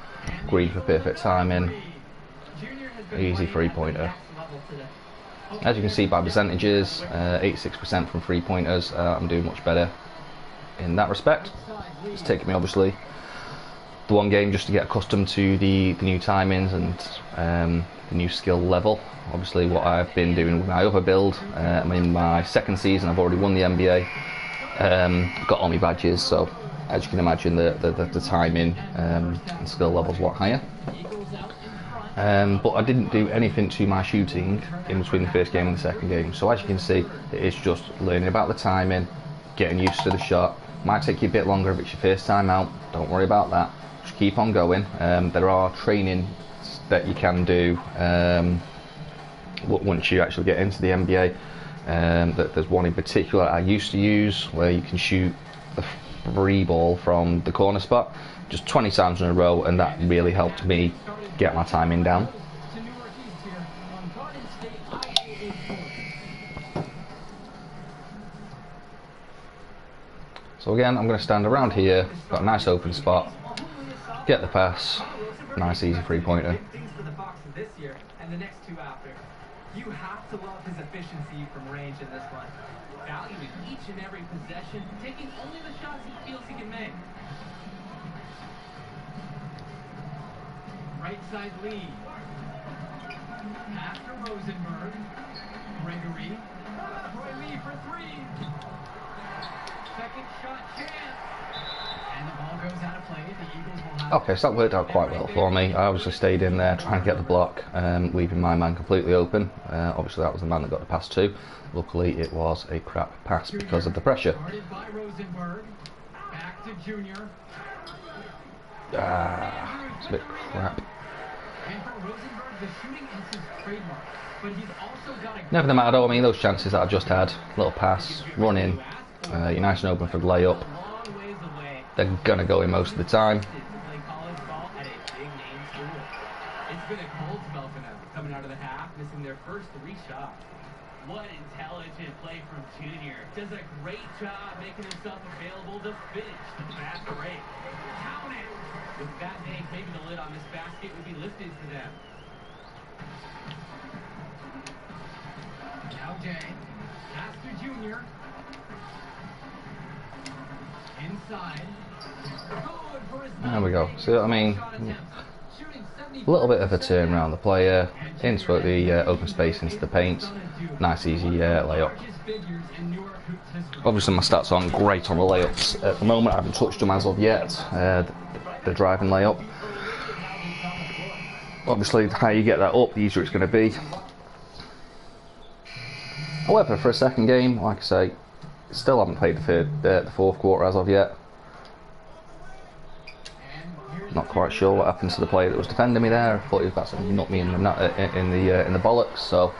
Green for perfect timing. Easy 3-pointer. As you can see by percentages, 86% from 3-pointers. I'm doing much better in that respect. It's taken me obviously the one game just to get accustomed to the new timings and the new skill level. Obviously what I've been doing with my other build, I'm in my 2nd season, I've already won the NBA, got all my badges, so as you can imagine the timing and skill levels a lot higher. But I didn't do anything to my shooting in between the first game and the 2nd game, so as you can see it is just learning about the timing, getting used to the shot. Might take you a bit longer if it's your first time out, don't worry about that. Just keep on going. There are training that you can do once you actually get into the NBA. There's one in particular I used to use where you can shoot the free ball from the corner spot just 20 times in a row, and that really helped me get my timing down. So again, I'm going to stand around here, got a nice open spot, get the pass, nice easy 3-pointer. You have to love his efficiency from range in this one. Valuing each and every possession, taking only the shots he feels he can make. Right side lead. Pass to Rosenberg. Gregory. Troy Lee for three. Second shot chance. And the ball goes out of play. The Eagles will have... Okay, so that worked out quite well for me. I obviously stayed in there trying to get the block, leaving my man completely open. Obviously that was the man that got the pass to. Luckily it was a crap pass because of the pressure. Started by Rosenberg. Back to Junior. It's a bit crap. And for Rosenberg, the shooting is his trademark. But he's also got a... Never matter though, I mean those chances that I've just had, little pass, run in, you're nice and open for the layup. They're gonna go in most of the time. It's been a cold spell for them, coming out of the half, missing their first 3 shots. What intelligent play from Junior. Does a great job making himself available to finish the fast break. Count it! With that name, maybe the lid on this basket would be lifted for them. Now Jay. Pass to Junior. Inside. Good for his... There we go. See what I mean? A little bit of a turn around the player, into the open space into the paint. Nice easy layup. Obviously my stats aren't great on the layups at the moment. I haven't touched them as of yet. The driving layup. Obviously the higher you get that up, the easier it's going to be. However, for a second game, like I say, still haven't played the fourth quarter as of yet. Not quite sure what happened to the player that was defending me there. I thought he was about to knock me in the bollocks, so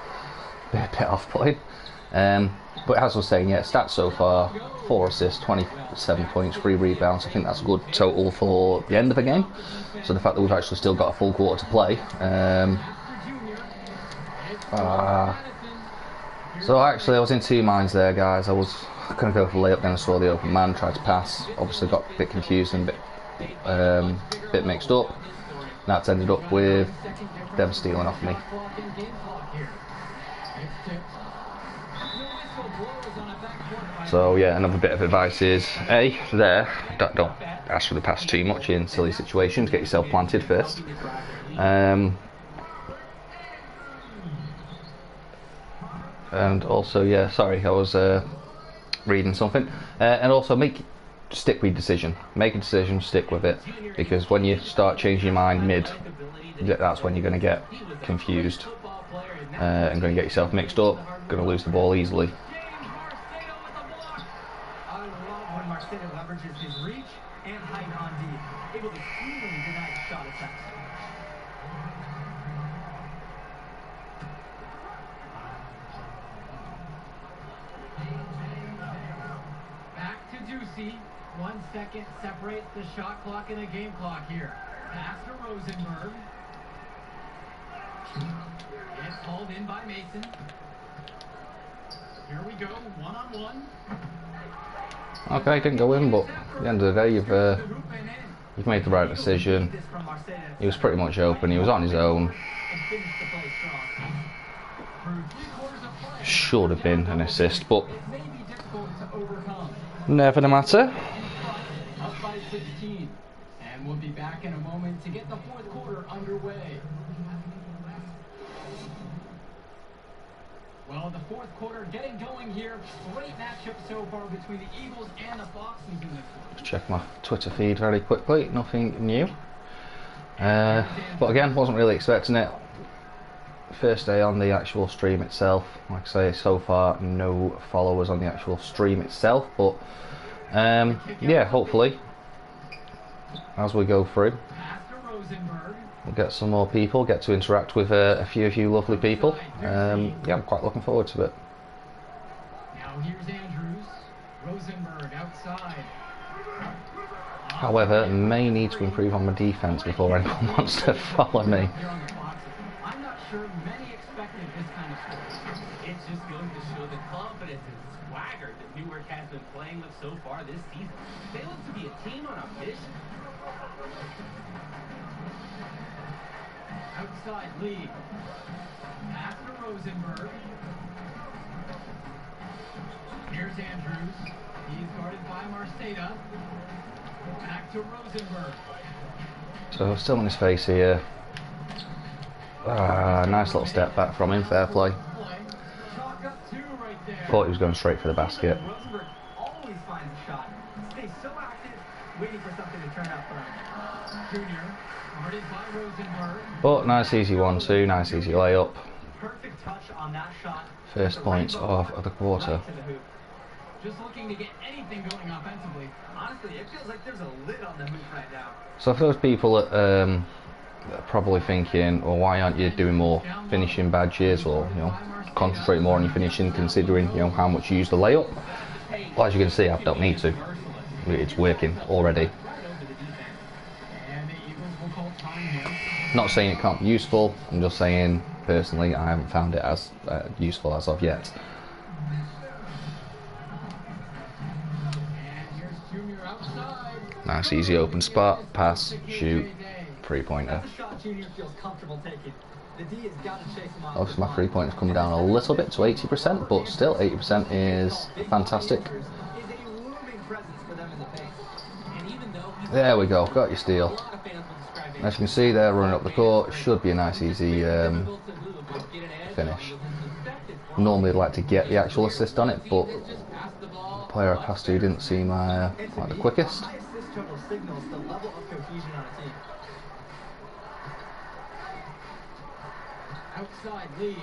a bit off-putting. But as I was saying, yeah, stats so far: 4 assists, 27 points, 3 rebounds. I think that's a good total for the end of the game. So the fact that we've actually still got a full quarter to play. So actually, I was in 2 minds there, guys. I was going to go for the layup, then I saw the open man, tried to pass. Obviously, got a bit confused and a bit mixed up. That's ended up with them stealing off me. So yeah, another bit of advice is don't ask for the pass too much in silly situations. Get yourself planted first. And also, yeah, sorry, I was reading something. And also stick with your decision. Make a decision, stick with it, because when you start changing your mind mid, that's when you're going to get confused and going to get yourself mixed up, going to lose the ball easily. I love when Marcelo leverages his reach and height on D, able to cleanly deny shot attempts. Back to Ducey. 1 second separates the shot clock and the game clock here. Pass to Rosenberg. It's hauled in by Mason. Here we go, 1-on-1. Okay, didn't go in, but at the end of the day, you've made the right decision. He was pretty much open. He was on his own. Should have been an assist, but never the matter. Up by 16. And we'll be back in a moment to get the fourth quarter underway. Well, the fourth quarter getting going here. Great matchup so far between the Eagles and the Foxes in this one. Check my Twitter feed very quickly. Nothing new. But again, wasn't really expecting it. First day on the actual stream itself. Like I say, so far no followers on the actual stream itself. But yeah, hopefully as we go through, we'll get some more people, get to interact with a few of you lovely people. Yeah, I'm quite looking forward to it. Now here's Andrews. Rosenberg outside. However, may need to improve on my defense before anyone wants to follow me. I'm not sure many expected this kind of score. It just goes to show the confidence and swagger that Newark has been playing with so far this season. They look to be a team on a mission. Outside lead. Pass to Rosenberg. Here's Andrews. He's guarded by Marceda. Back to Rosenberg. So still in his face here. Nice little step back from him, fair play. Chalk up two right there. Thought he was going straight for the basket. Rosenberg always finds a shot. Stays so active, waiting for something to turn up for him. Junior, guarded by Rosenberg. But nice easy 1-2, nice easy layup. Perfect touch on that shot. First points of the quarter. Right to the hoop. Just looking to get anything going offensively. Honestly, it feels like there's a lid on the hoop right now. So for those people that are probably thinking, well, why aren't you doing more finishing badges, or concentrate more on your finishing, considering how much you use the layup? Well, as you can see, I don't need to. It's working already. And the Eagles will call time here. Not saying it can't be useful. I'm just saying personally, I haven't found it as useful as of yet. And here's Junior outside. Nice easy open spot, pass, shoot, 3-pointer. That's a shot Junior feels comfortable taking. The D has got to chase him off. Obviously my 3-pointer's come down a little bit to 80%, but still 80% is fantastic. Is a looming presence for them in the paint. And even though he's There we go, got your a steal. lot of fans will describe him As you can see, they're running up the court. Should be a nice easy difficult to move, but get an edge finish. on the suspected Normally I'd like to get the actual assist on it, but just pass the ball. the player I passed to didn't seem like the quickest. High assist total signals the level of cohesion on a team. Outside lead.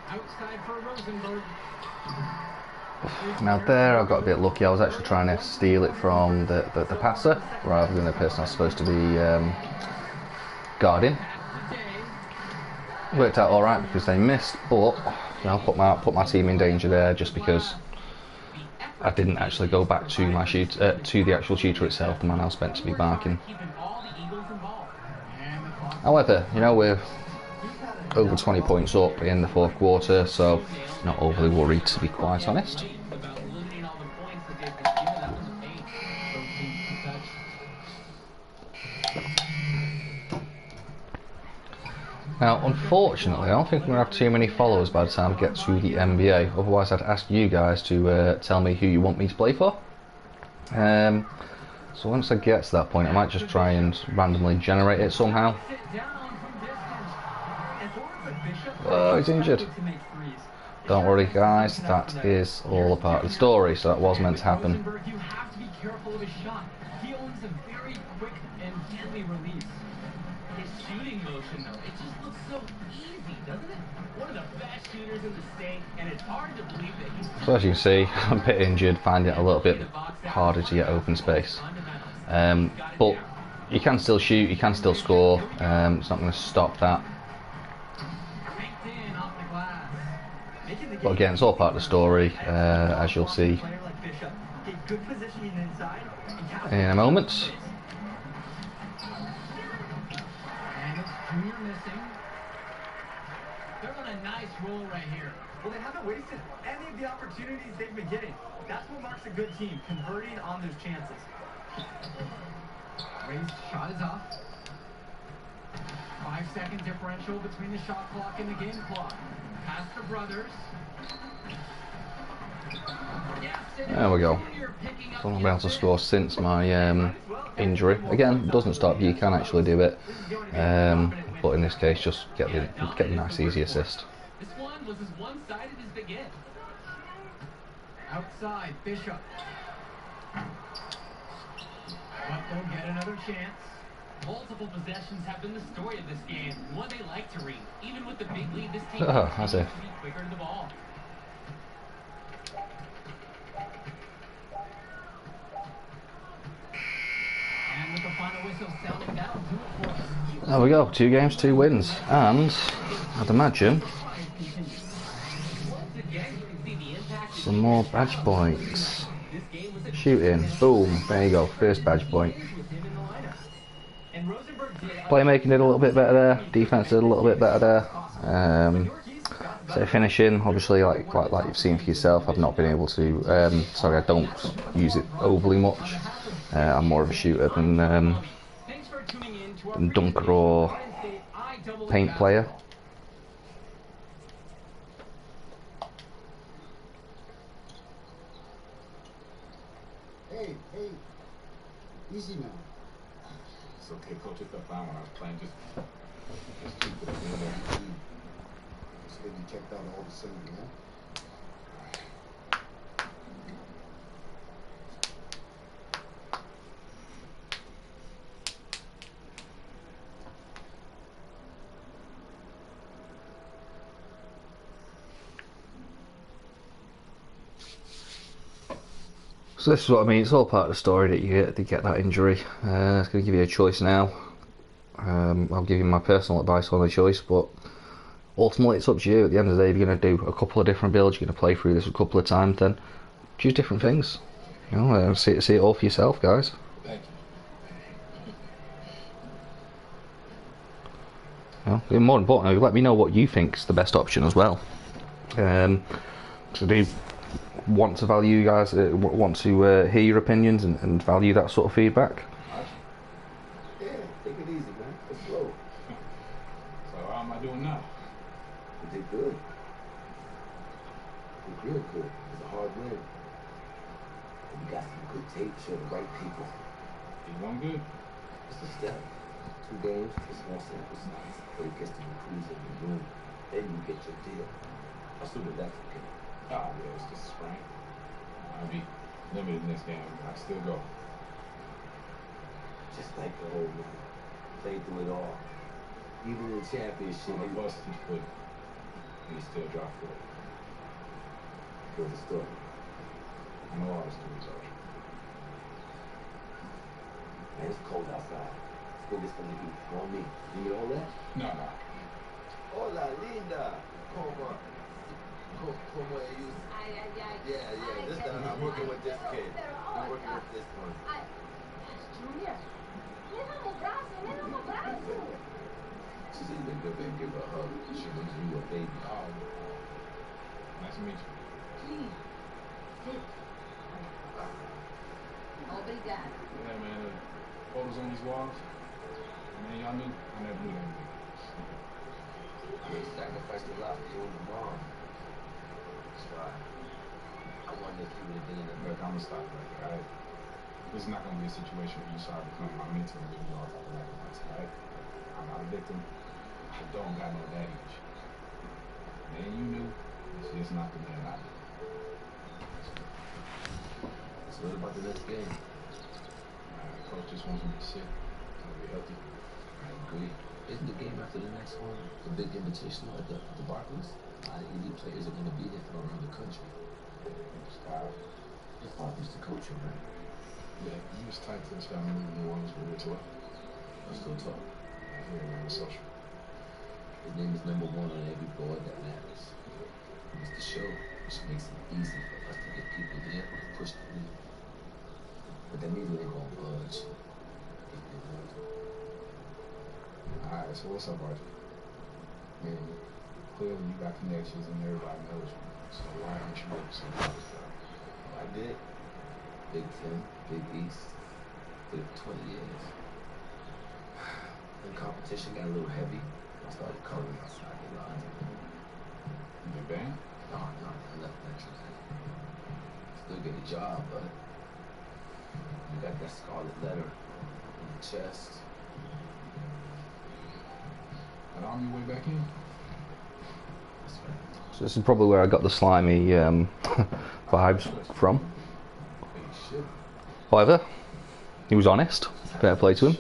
Outside for Rosenberg. Now there I got a bit lucky. I was actually trying to steal it from the passer rather than the person I was supposed to be guarding. Worked out alright because they missed, but put my team in danger there just because I didn't actually go back to my to the actual shooter itself, the man I was meant to be marking. Keeping all the Eagles involved. And the clock. However, we're over 20 points up in the fourth quarter, so not overly worried, to be quite honest. About limiting all the points that they've been given. That was a pain. Both teams to touch. Now, unfortunately, I don't think I'm going to have too many followers by the time I get to the NBA. Otherwise, I'd ask you guys to tell me who you want me to play for. So once I get to that point, I might just try and randomly generate it somehow. Sit down from distance. And forwards like Bishop Oh, he's injured. to make threes. Don't worry, guys, that is all a part of the story, so that was meant to happen. Rosenberg, you have to be careful of his shot. He owns a very quick and deadly release. His shooting motion, though, it just looks so easy, doesn't it? One of the best shooters in the state, and it's hard to believe that he's So as you can see, I'm a bit injured, finding it a little bit harder to get open space. But you can still shoot, you can still score, it's not going to stop that. ranked in off the glass. Making the But game again, it's all part of the story, as you'll see player like Bishop get good positioning inside and capture in a moment. And it's Junior missing. They're on a nice roll right here. Well, they haven't wasted any of the opportunities they've been getting. That's what marks a good team, converting on those chances. Ray's shot is off. 5-second differential between the shot clock and the game clock. Pass to Brothers. Yes, and There we go. Junior picking up So I've the been able to assist. score since my injury. Again, doesn't stop you, can actually do it. But in this case, just get the nice easy assist. This one was as one-sided as they get. Outside, Bishop. But they'll get another chance. Multiple possessions have been the story of this game, one they like to read. Even with the big lead, this team As continues if. to be quicker to the ball. And with the final whistle sounding, that'll do it for us. There we go, 2 games, 2 wins, and I'd imagine Once again, you can see the impact. some more badge points. This game was a Shooting, boom, there you go, first badge point. with him in the lineup. And Rosenberg did Playmaking did a little bit better there, defense did a little bit better there. So finishing, obviously, like you've seen for yourself, I've not been able to. Sorry, I don't use it overly much. I'm more of a shooter than than dunker or paint player. Hey, easy now. It's okay, coach. It felt fine when I was playing. Just keep it in there. Just get you checked out all the same, you know? So this is what I mean, it's all part of the story that you get that injury. It's going to give you a choice now. I'll give you my personal advice on the choice, but ultimately it's up to you. At the end of the day, if you're going to do a couple of different builds, you're going to play through this a couple of times, then choose different things. You know, see it all for yourself, guys. Thank You know, more importantly, let me know what you think's the best option as well. So I do want to value you guys, want to hear your opinions and value that sort of feedback. Yeah, take it easy, man. It's slow. So how am I doing now? You did good. You did real good. It's a hard win. And you got some good tape, show the right people. You doing good? It's a step. 2 games, a small sample size, but it gets to the cruise in the room. Then you get your deal. Assuming that's okay. Oh, yeah, it's just a sprain. I'll be limited next game. I still go. Just like the old man. Played through it all. Even in the championship. He busted his foot. He still dropped foot. Here's the story. I know all the stories are. Man, it's cold outside. Let's go get some to eat. On me. You need all that? No. Hola, linda. Como you? Yeah. This time I'm working with this kid. I'm working with this one. Junior, le damos brazo. She said, "Big good baby, give her a hug. She brings you a baby." Oh, nice to meet you. Please, sit. Obrigado. Yeah, man. The photos on these walls. Man, y'all knew. I never knew that. You sacrificed a lot for you and your mom. That's why I wonder if you would have been in the... Look, I'm gonna stop right there, alright? This is not gonna be a situation where you start becoming my mentor and getting off the back of my alright? I'm not a victim. I don't got no daddy issue. Man, you knew. It's just not the man I knew. So what about the next game? Coach just wants me to sit. I'll be healthy. I agree. Isn't the game after the next one a big invitation at the Barclays? A lot of elite players are going to be there from around the country. Stop. Your father used to coach him, right? Yeah, he was tight to his family in New Orleans when we were talking. I still talk. I hear him on the social. His name is #1 on every board that matters. It's the show, which makes it easy for us to get people there and push the lead. But that means we ain't gonna budge. If they want to. Alright, so what's up, RJ? Man, clearly you got connections and everybody knows you. So why aren't you up some other stuff? Well, I did. Big Tim, Big East. Did it for 20 years. When competition got a little heavy, I started coloring outside the lines. You been banned? No, I left that trip. Still get a job, but you got that scarlet letter on your chest. And on your way back in? That's right. So this is probably where I got the slimy vibes from. However, he was honest. Fair play to him.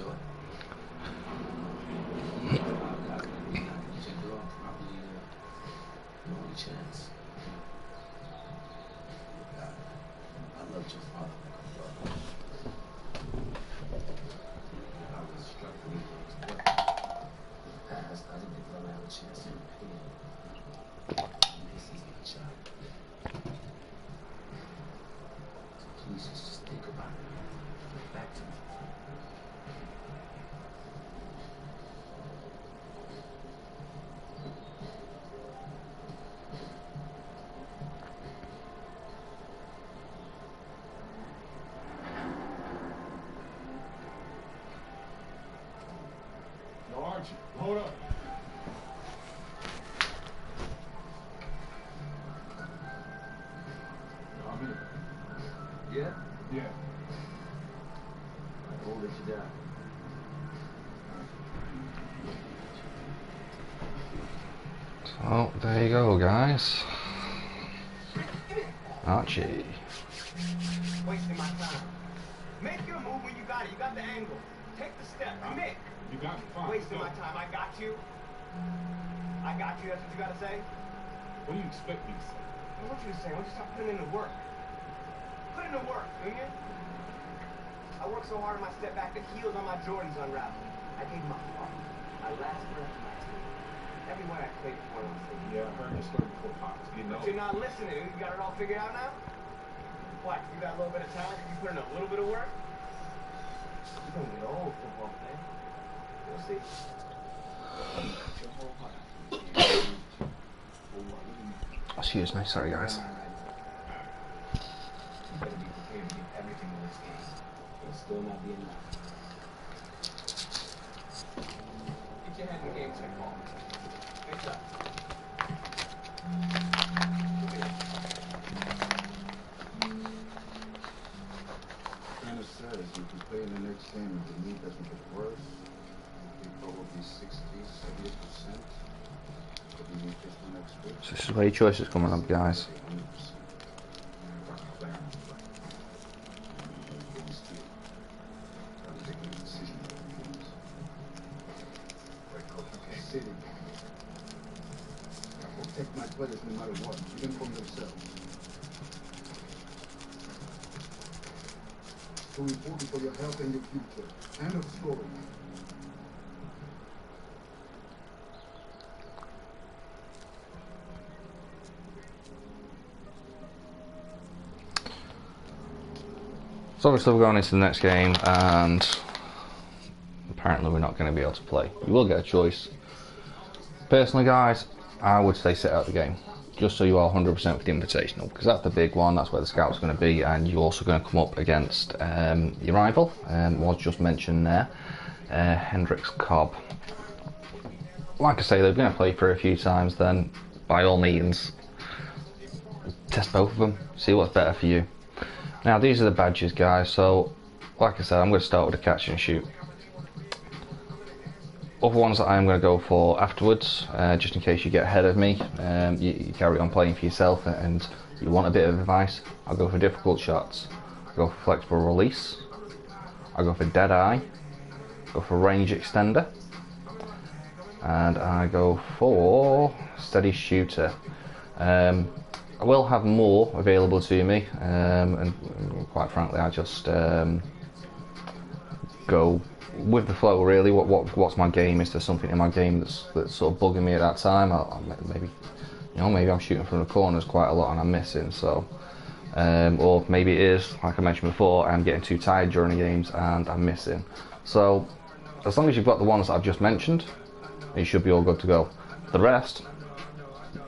hold up. I'm here. Yeah? Yeah. I will let you down. Oh, there you go, guys. Archie. Wasting my time. Make your move when you got it. You got the angle. Take the step. Commit. You got me. Fine. Wasting Go. my time. I got you. I got you. That's what you gotta say. What do you expect me to say? I want you to say. I want you to start putting in the work. Put in the work, will you? I worked so hard on my step back, the heels on my Jordans unraveled. I gave my heart, my last breath to my team. Everywhere I played for them. Yeah, I heard your story before, Pops. You know. But you're not listening. You got it all figured out now? What? You got a little bit of talent? You put in a little bit of work? You're gonna get old, football fan. You'll see. Your whole heart. Excuse me, sorry guys. You better be prepared to give everything in this game. It'll still not be enough. Get your head in the game, check ball. Face up. Trainer says if we play in the next game and the need doesn't get worse, it'll be probably 60-70%. But we need this the next week. So this is where your choices coming up, guys. 100%. Protect my brothers no matter what, even from themselves. So important for your health and your future. End of story. So obviously we're going into the next game and apparently we're not going to be able to play. You will get a choice. Personally guys, I would say sit out the game. Just so you are 100% for the Invitational, because that's the big one, that's where the scouts are going to be, and you're also going to come up against your rival, was just mentioned there, Hendrix Cobb. Like I say, they're going to play for a few times, then by all means, test both of them, see what's better for you. Now these are the badges guys, so like I said, I'm going to start with a catch and shoot. Other ones that I'm going to go for afterwards, just in case you get ahead of me, you carry on playing for yourself and you want a bit of advice, I'll go for difficult shots, I'll go for flexible release, I'll go for dead eye, go for range extender, and I go for steady shooter. I will have more available to me, and quite frankly I just go with the flow really. What's my game? Is there something in my game that's sort of bugging me at that time? Maybe maybe I'm shooting from the corners quite a lot and I'm missing, so or maybe it is, like I mentioned before, I'm getting too tired during the games and I'm missing. So as long as you've got the ones that I've just mentioned, you should be all good to go. The rest,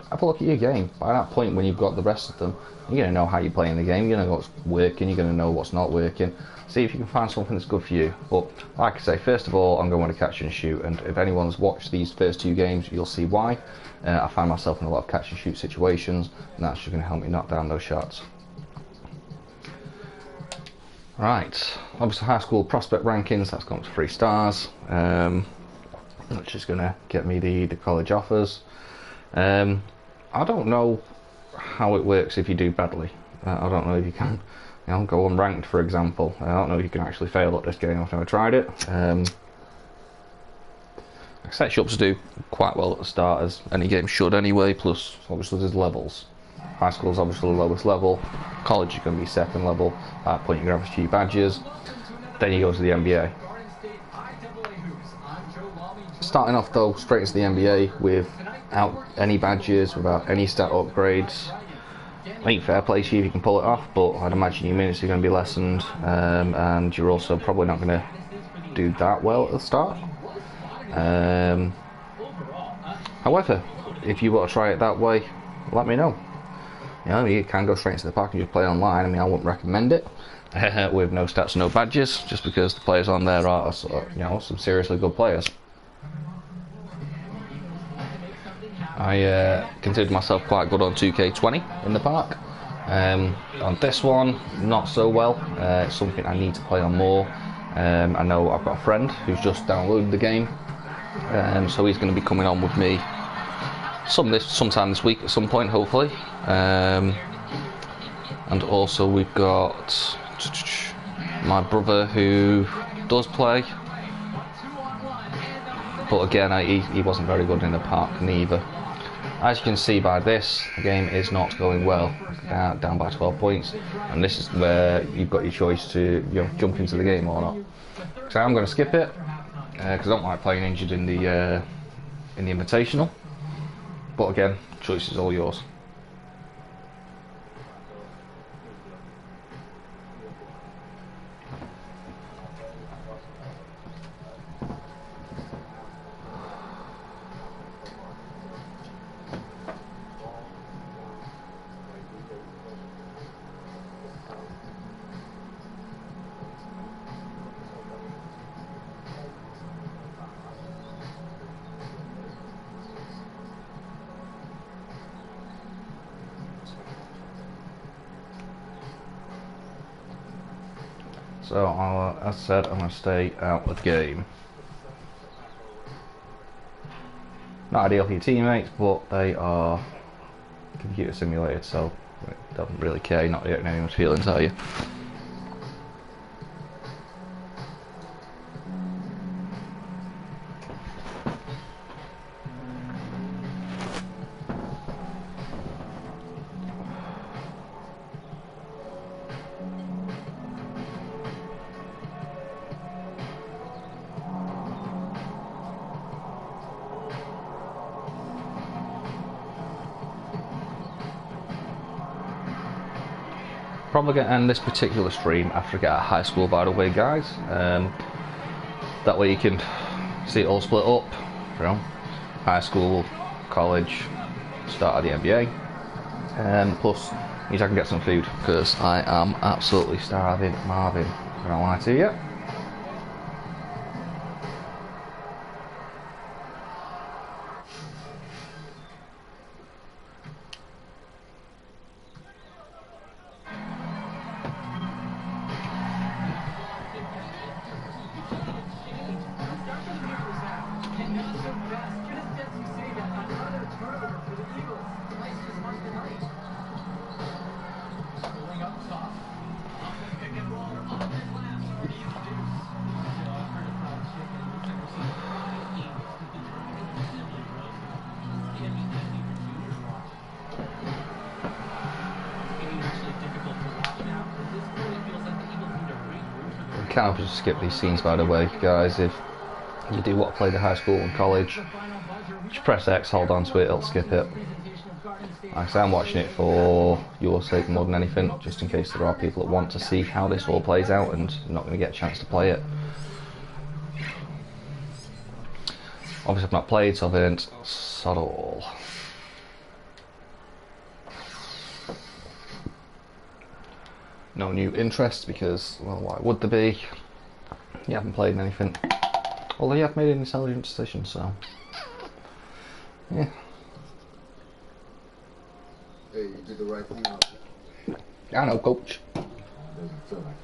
have a look at your game. By that point when you've got the rest of them, you're going to know how you're playing the game, you're going to know what's working, you're going to know what's not working. See if you can find something that's good for you. But like I say, first of all, I'm going to catch and shoot, and if anyone's watched these first two games, you'll see why. I find myself in a lot of catch and shoot situations, and that's just going to help me knock down those shots. Right, obviously high school prospect rankings, that's gone to 3 stars, which is going to get me the college offers. I don't know how it works if you do badly. I don't know if you can go unranked, for example. I don't know if you can actually fail at this game. I've never tried it. Set you up to do quite well at the start, as any game should anyway, plus obviously there's levels. High school is obviously the lowest level, college is going to be second level, at that point you're going to have a few badges, then you go to the NBA. Starting off though, straight into the NBA without any badges, without any stat upgrades, I think fair play to you if you can pull it off, but I'd imagine your minutes are going to be lessened, and you're also probably not going to do that well at the start. However, if you want to try it that way, let me know. You can go straight into the pack and just play online. I mean, I wouldn't recommend it with no stats, no badges, just because the players on there are some seriously good players. I consider myself quite good on 2K20 in the park. On this one, not so well. It's something I need to play on more. I know I've got a friend who's just downloaded the game, so he's going to be coming on with me sometime this week at some point, hopefully. And also we've got my brother who does play, but again he wasn't very good in the park neither. As you can see by this, the game is not going well, down by 12 points, and this is where you've got your choice to jump into the game or not. So I'm going to skip it because I don't like playing injured in the Invitational, but again, choice is all yours. So, as I said, I'm going to stay out of the game. Not ideal for your teammates, but they are computer simulated, so it doesn't really care. You're not hurting anyone's feelings, are you? Probably going to end this particular stream after I get out of high school, by the way, guys. That way you can see it all split up, you know, high school, college, start of the NBA, plus means I can get some food, because I am absolutely starving, Marvin, I'm not gonna lie to you. Can't just skip these scenes, by the way, guys. If you do want to play the high school and college, just press X, hold on to it, it'll skip it. Like I say, I'm watching it for your sake more than anything, just in case there are people that want to see how this all plays out and not going to get a chance to play it. Obviously I've not played, so I've earned sod all. No new interests, because, well, why would there be? You haven't played anything. Although you have made an intelligent decision, so... yeah. Hey, you did the right thing out I know, coach. there. Doesn't feel like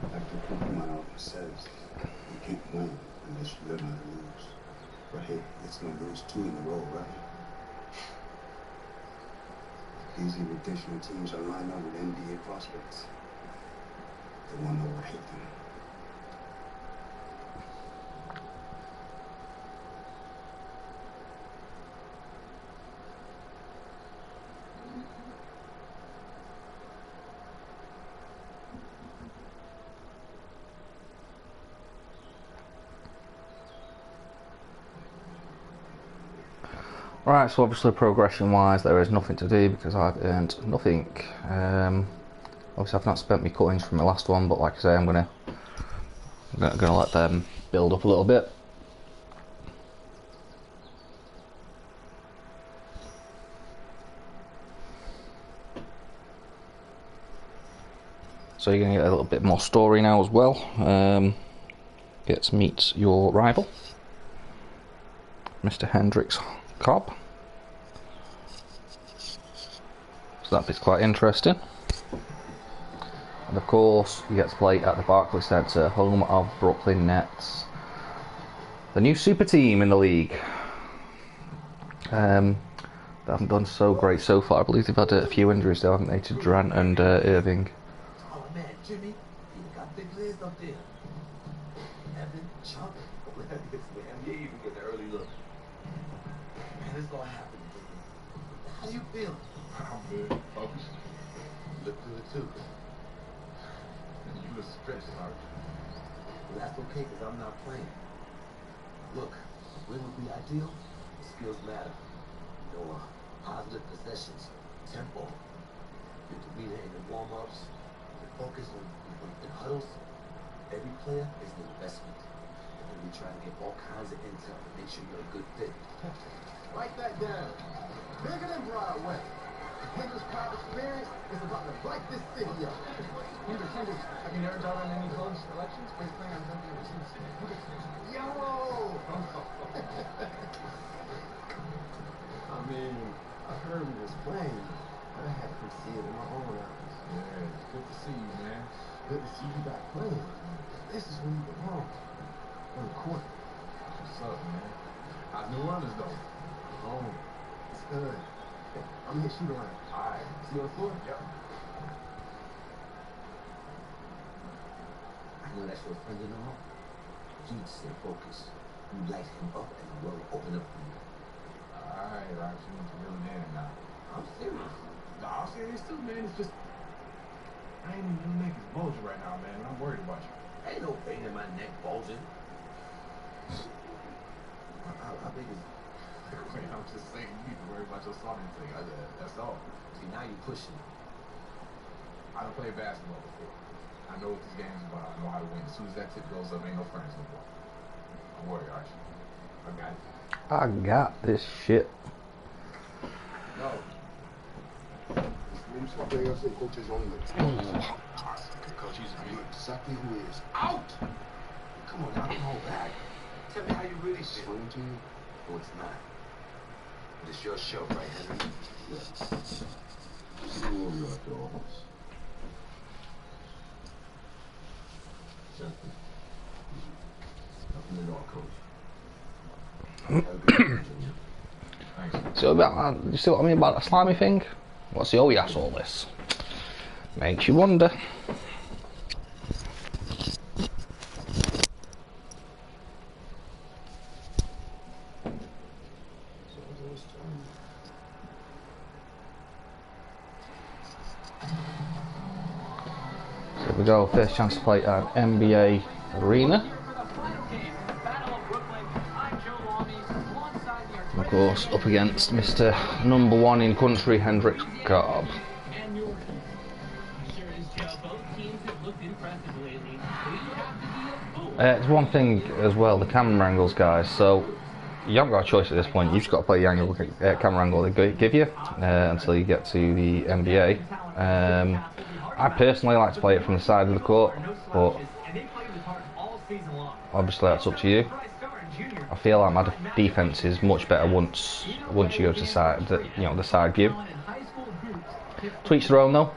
it. Like the Pokemon often says, you can't win unless you learn how to lose. But hey, it's gonna lose 2 in a row, right? These invitational teams are lined up with NBA prospects. They won't overhit them. Right, so obviously progression wise there is nothing to do because I've earned nothing. Obviously I've not spent my coins from my last one, but like I say, I'm gonna let them build up a little bit. So you're gonna get a little bit more story now as well. Get to meet your rival, Mr. Hendrix Cobb. So that bit's quite interesting. And of course, you get to play at the Barclays Centre, home of Brooklyn Nets, the new super team in the league. They haven't done so great so far. I believe they've had a few injuries though, haven't they, to Durant and Irving. Oh man, Jimmy, you got big legs up there. Evan, Chuck, man, you even get the early look. Man, it's gonna happen. How you feel? I'm good. Focus. Look good too. You was stretched, Sarge. Well, that's okay, because I'm not playing. Look, win would be ideal. Skills matter. You know, positive possessions, tempo. You can be there in the warm-ups, focus on in huddles. Every player is an investment. And we try to get all kinds of intel to make sure you're a good fit. Write that down. Bigger than Broadway. Hendrix Pop Experience is about to light this city up. Hendrix, have you never done any close elections? Or you plan on doing elections? Yo! I mean, I heard him explain, but I had to see it with my own eyes. Yeah, it's good to see you, man. Good to see you back playing. This is where you belong. On the court. What's up, man? How's New Orleans, though? Oh, it's good. I'm here shoot around. All right. See you on the floor? Yep. I know that's your friend and all. You need to stay focused. You light him up and the world will open up for you. All right, Rob. You need to reel it in now. I'm serious. No, I'm serious too, man. It's just I ain't even your neck is bulging right now, man. I'm worried about you. Ain't no pain in my neck bulging. How big is it? Wait, I'm just saying you need to worry about your stomach thing. That's all. See, now you pushing it. I done played basketball before. I know what this game's about. I know how to win. As soon as that tip goes up, ain't no friends no more. Don't worry, Archie. I got it. I got this shit. No. Coaches only. Coach, he's a beat. Exactly who he is. Out! Come on, now, don't hold back. Tell me how you really feel. Explain to you. No, it's not. But it's your show, right, Henry? See where we are at the office. Something. Nothing at all, Coach. Have a good day, Junior. Thanks. So about, you see what I mean about that slimy thing? What's the oh yes all this? Makes you wonder. So here we go, first chance to play at NBA Arena. Of course, up against Mr. Number 1 in country, Hendrix Cobb. It's one thing as well, the camera angles, guys. So you haven't got a choice at this point. You've just got to play the angle, camera angle they give you until you get to the NBA. I personally like to play it from the side of the court, but obviously that's up to you. I feel like my defense is much better once you go to the side view. To each their own though.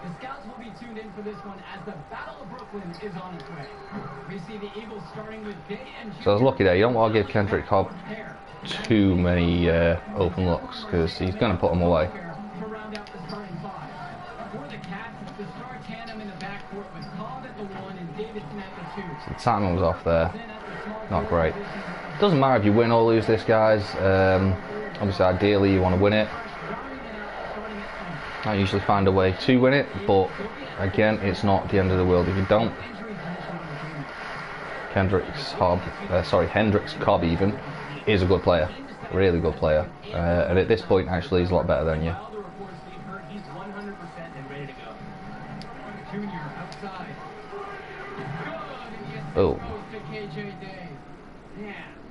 So I was lucky there. You don't want to give Kendrick Cobb too many open looks because he's going to put them away. So the timing was off there. Not great. Doesn't matter if you win or lose this, guys. Obviously, ideally, you want to win it. I usually find a way to win it, but again, it's not the end of the world if you don't. Hendrix Cobb even is a good player, really good player, and at this point, actually, he's a lot better than you. Oh.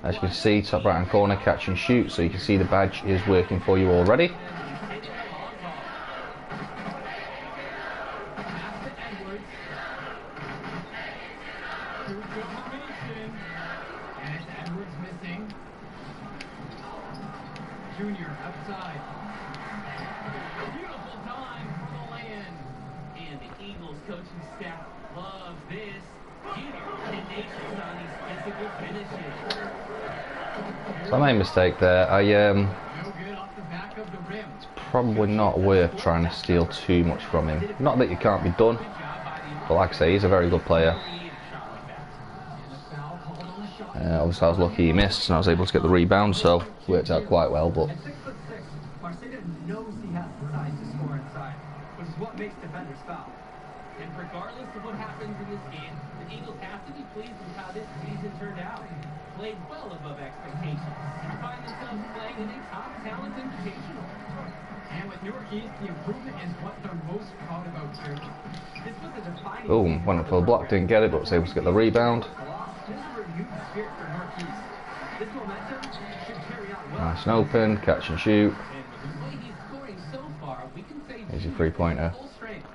As you can see, top right hand corner, catch and shoot, so you can see the badge is working for you already. And the Eagles coaching staff loves this. Junior tenacious on these physical finishes. So I made a mistake there. No good off the back of the rim. Probably not worth trying to steal too much from him. Not that you can't be done, but like I say, he's a very good player. Obviously I was lucky he missed and I was able to get the rebound, so worked out quite well. But At 6'6", Marcelo knows he has the size to score inside, which is what makes defenders foul. And regardless of what happens in this game, the Eagles have to be pleased with how this season turned out. Played well above expectations and find themselves playing in a top talent invitational. And with Newark East, the improvement is what they're most proud about here. This was a defining boom, went up for the block, didn't get it, but was able to get the rebound. This is a renewed spirit for Newark East. This momentum should carry on well. Nice and open, catch and shoot. And with the way he's scoring so far, we can say Here's your three-pointer. full strength.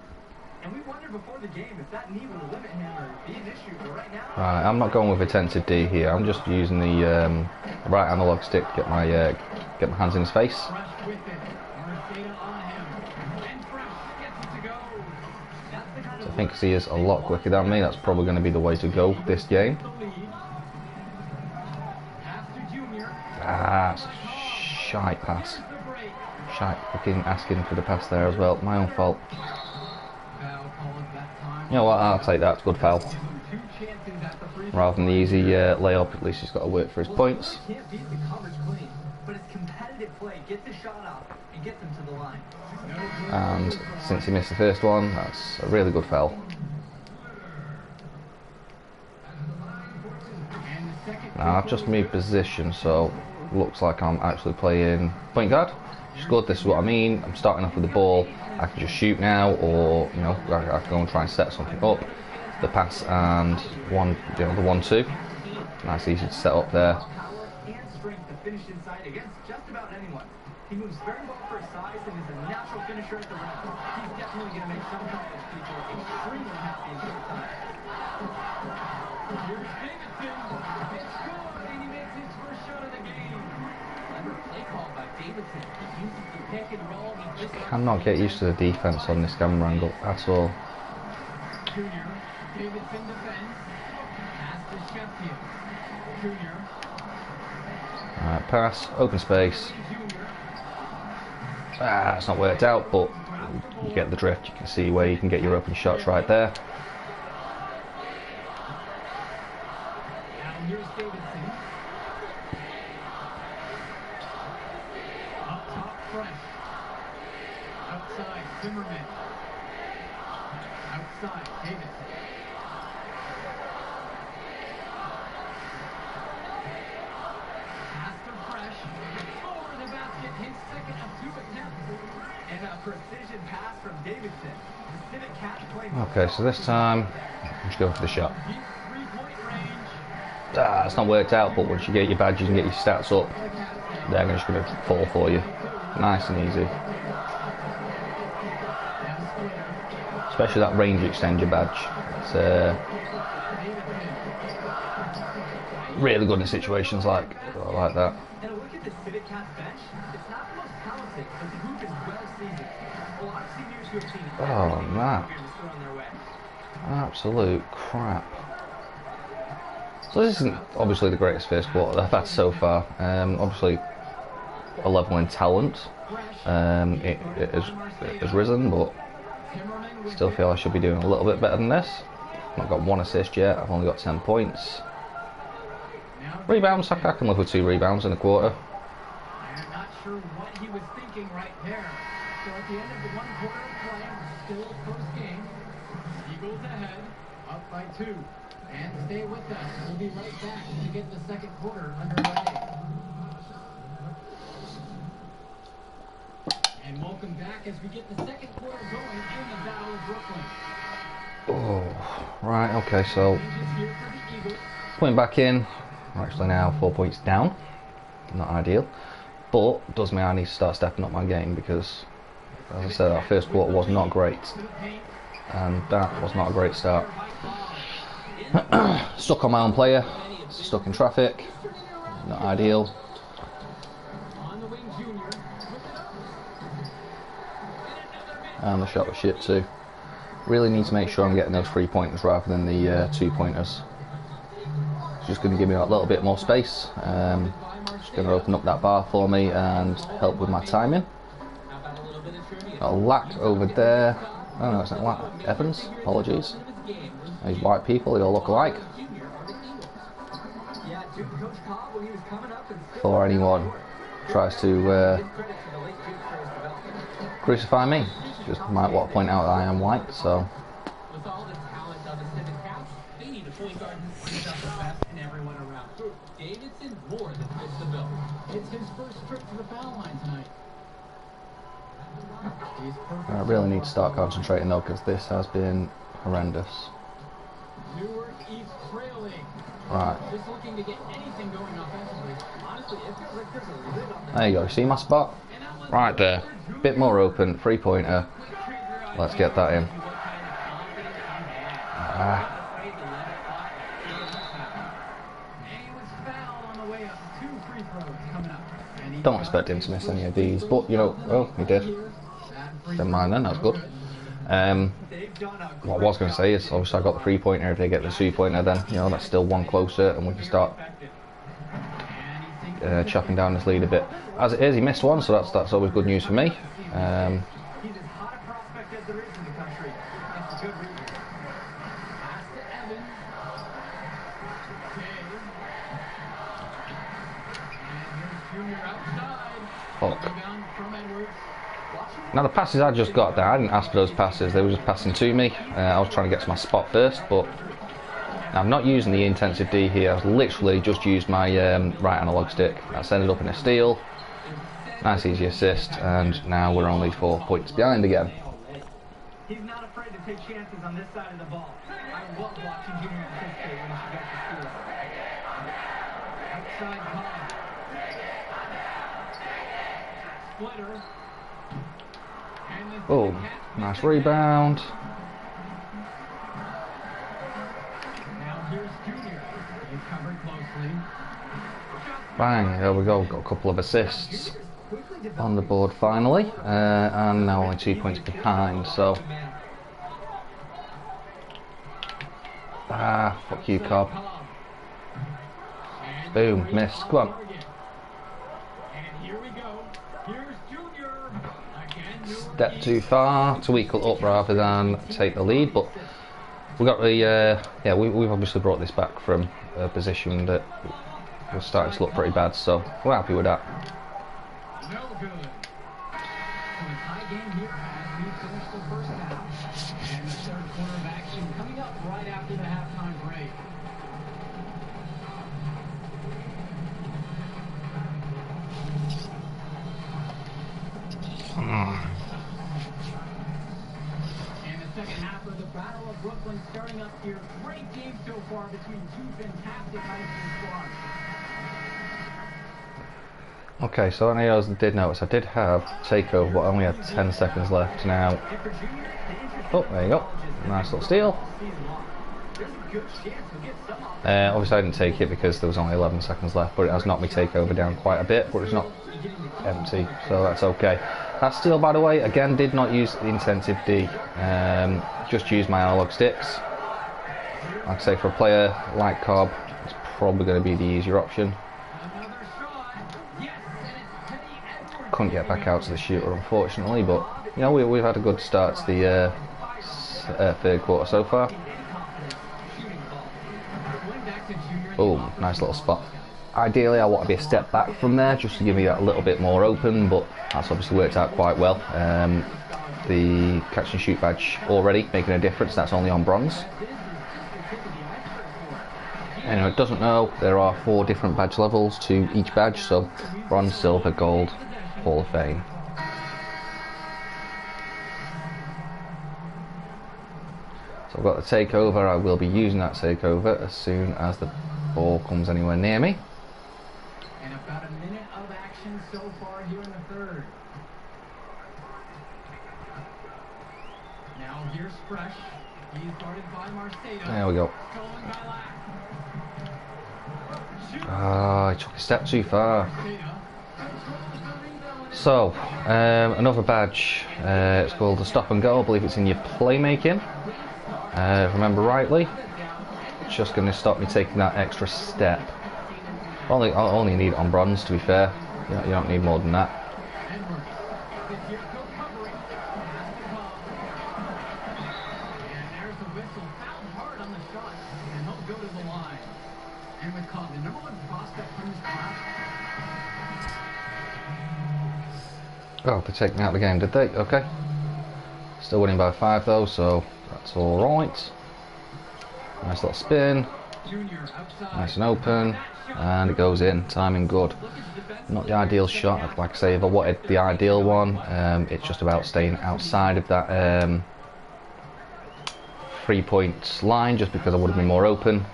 And we wondered before the game if that knee would limit him or be an issue, but right now. Right, I'm not going with attentive D here. I'm just using the right analog stick to get my hands in his face. Fresh with it. Marcelo on him. And Fresh gets it to go. That's the kind of I think 'cause he is a lot quicker than me, that's probably going to be the way to go this game. the lead. Pass to Junior. Ah, it's a shite pass. Here's the break. Shite fucking asking for the pass there as well. My own fault. Foul called that time. You know what, I'll take that. It's a good foul. Gives him 2 chances at the free throw Rather than the line. easy layup, at least he's got to work for his points. Can't beat the coverage clean, but his competitive play gets his shot up and gets him to the line. And since he missed the first one, that's a really good foul. And the second Now I've just moved position, so looks like I'm actually playing point guard. Which is good. This is what I mean. I'm starting off with the ball. I can just shoot now, or you know, I can go and try and set something up. The pass and the 1-2. Nice, easy to set up there. power and strength to finish inside against just about anyone. He moves very well for his size and is a natural finisher at the rim. He's definitely going to make some college people extremely happy in short time. Here's Davidson. It's good, and he makes his first shot of the game. Clever play call by Davidson. He uses the pick and roll. He just Cannot get used to the defense on this camera angle at all. Junior. Davidson defends. Pass to Sheffield. Junior. Alright, pass, open space. Junior. Ah, it's not worked out, but you get the drift. You can see where you can get your open shots right there. Now here's Davidson. Up top, Fresh. Outside, Zimmerman. Outside, Davidson. Pass to Fresh. Over the basket, his second of 2 attempts. And a precision pass from Davidson. The Civic Cats playing Okay, so this time I'm just going for the shot. deep three-point range. Ah, it's not worked out, but once you get your badges and get your stats up, they're just going to fall for you. Nice and easy. Especially that range extender badge. It's really good in situations like that. And a look at the Civic Cats bench. It's not the most talented, but the group is well seasoned. A lot of seniors who have seen Oh, man. programs thrown their way. Absolute crap. So this isn't obviously the greatest first quarter I've had so far. Obviously a level in talent it has risen, but still feel I should be doing a little bit better than this. I've not got 1 assist yet, I've only got 10 points. Rebounds, I can live with 2 rebounds in a quarter. I'm not sure what he was thinking right there. So at the end of the 1 quarter of play, still a close game. Eagles ahead, up by 2. And stay with us. We'll be right back to get the second quarter underway. And welcome back as we get the second quarter going in the Battle of Brooklyn. Oh, right, okay, so Changes here for the Eagles. putting back in, we're actually now 4 points down. Not ideal, but does mean I need to start stepping up my game because, as I said, our first quarter was not great, and that was not a great start. Stuck on my own player, stuck in traffic, not ideal. On the wing, Junior. And the shot was shit too. Really need to make sure I'm getting those 3-pointers rather than the 2-pointers. It's just going to give me that little bit more space. Just going to open up that bar for me and help with my timing. Got a lack over there. Oh no, it's not lack. Evans, apologies. These white people, they all look alike. Before anyone tries to crucify me, just might want to point out that I am white, so. With all the talent of the Civic Cats, they need a point guard who brings out the best in everyone around. Davidson more than fits the bill. It's his first trip to the foul line tonight. I really need to start concentrating though, because this has been horrendous. Newark East trailing. Right. Just looking to get anything going offensively. Honestly, it feels like there's a lid on There you go. See my spot? Right there. Bit more open. 3-pointer. Let's get that in. Don't expect him to miss any of these, but you know, oh, he did. Never mind then, that's good. What I was going to say is, obviously I got the 3-pointer. If they get the 2-pointer, then you know that's still one closer, and we can start chopping down this lead a bit. As it is, he missed one, so that's always good news for me. He's as hot a prospect as there is in the country. That's a good reason. Pass to Evans. Okay. And here's Junior outside. Fuck. Rebound from Edwards. Now the passes I just got there, I didn't ask for those passes, they were just passing to me. I was trying to get to my spot first, but I'm not using the intensive D here. I've literally just used my right analog stick. That's ended up in a steal. Nice easy assist, and now we're only 4 points behind again. He's not afraid to take chances on this side of the ball. I love watching Junior anticipate when she gets the steal. Outside Cobb. Splitter. Oh, nice rebound. Now here's Junior. He's covered closely. Bang, there we go. Got a couple of assists on the board finally, and now only 2 points behind. So, fuck you, Cobb. Boom, missed. Come on. Step too far to equal up rather than take the lead, but we got the yeah, we've obviously brought this back from a position that was starting to look pretty bad, so we're happy with that. No good. So a tie game here as we finish the first half, and the third quarter of action coming up right after the halftime break. Second half of the Battle of Brooklyn starting up here. Great game so far between two fantastic high school squads. Okay, so any of those that did notice, I did have takeover, but I only had 10 seconds left now. Oh, there you go. Nice little steal. Obviously I didn't take it because there was only 11 seconds left, but it has knocked me takeover down quite a bit, but it's not empty, so that's okay. That steal, by the way, again, did not use the intensive D, just used my analog sticks. Like I say, for a player like Cobb, it's probably going to be the easier option. Couldn't get back out to the shooter, unfortunately, but you know, we've had a good start to the third quarter so far. Boom, nice little spot. Ideally, I want to be a step back from there just to give me that a little bit more open, but that's obviously worked out quite well. The catch and shoot badge already making a difference. That's only on bronze. Anyone who doesn't know, there are 4 different badge levels to each badge, so bronze, silver, gold, Hall of Fame. So I've got the takeover. I will be using that takeover as soon as the ball comes anywhere near me. And about a minute of action so far here in the third. Now here's Fresh. He's guarded by Marcelo. There we go. He took a step too far. So, another badge. It's called the Stop and Go. I believe it's in your playmaking. If I remember rightly. It's just going to stop me taking that extra step. I only need it on bronze, to be fair. You don't need more than that. Oh, they take me out of the game, did they? Okay. Still winning by 5 though, so that's alright. Nice little spin. Nice and open. And it goes in. Timing good. Not the ideal shot. Like I say, if I wanted the ideal one, it's just about staying outside of that 3-point line, just because I would have been more open.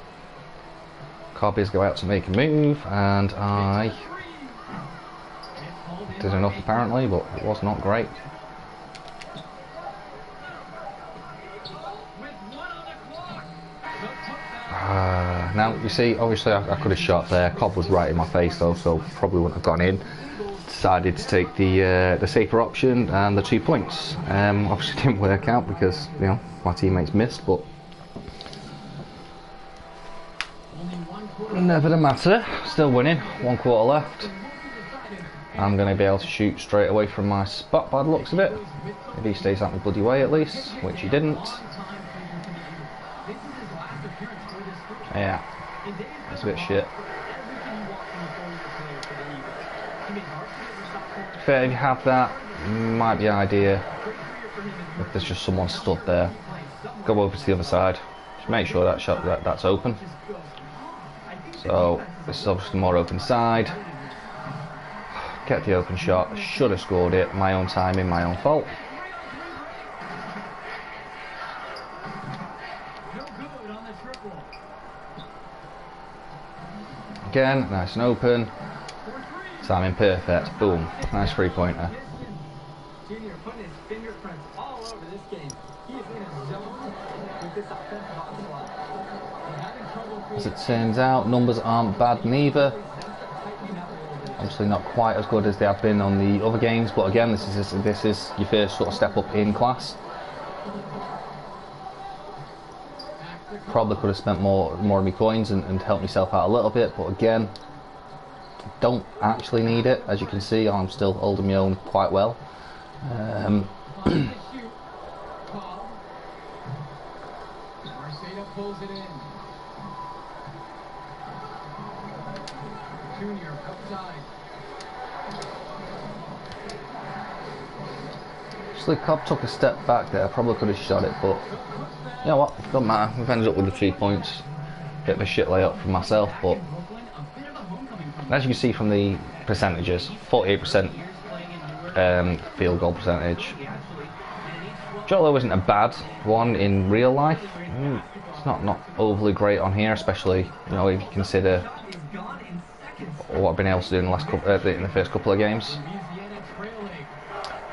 Copies go out to make a move, and I did enough apparently, but it was not great. Now you see, obviously I could have shot there. Cobb was right in my face though, so probably wouldn't have gone in. Decided to take the safer option and the 2 points. Obviously didn't work out because, you know, my teammates missed, but never the matter. Still winning. 1 quarter left. I'm going to be able to shoot straight away from my spot by the looks of it. If he stays out my bloody way at least, which he didn't. Yeah, that's a bit shit. Fair, if you have that, might be an idea. If there's just someone stood there, go over to the other side. Just make sure that's open. So this is obviously more open side. Get the open shot. Should have scored it. My own timing, my own fault. Again, nice and open. Timing perfect. Boom. Nice 3-pointer. Junior putting his fingerprints all over this game. He is in a zone with this offensive onslaught. As it turns out, numbers aren't bad neither. Obviously not quite as good as they have been on the other games, but again, this is your first sort of step up in class. Probably could have spent more of my coins and helped myself out a little bit, but again, don't actually need it. As you can see, I'm still holding my own quite well. Actually, Cobb took a step back there. Probably could have shot it, but you know what? Doesn't matter. We've ended up with the 3 points. Bit of a shit layup for myself, but as you can see from the percentages, 48% field goal percentage. Jolo isn't a bad one in real life. It's not overly great on here, especially, you know, if you consider what I've been able to do in the last couple, in the first couple of games.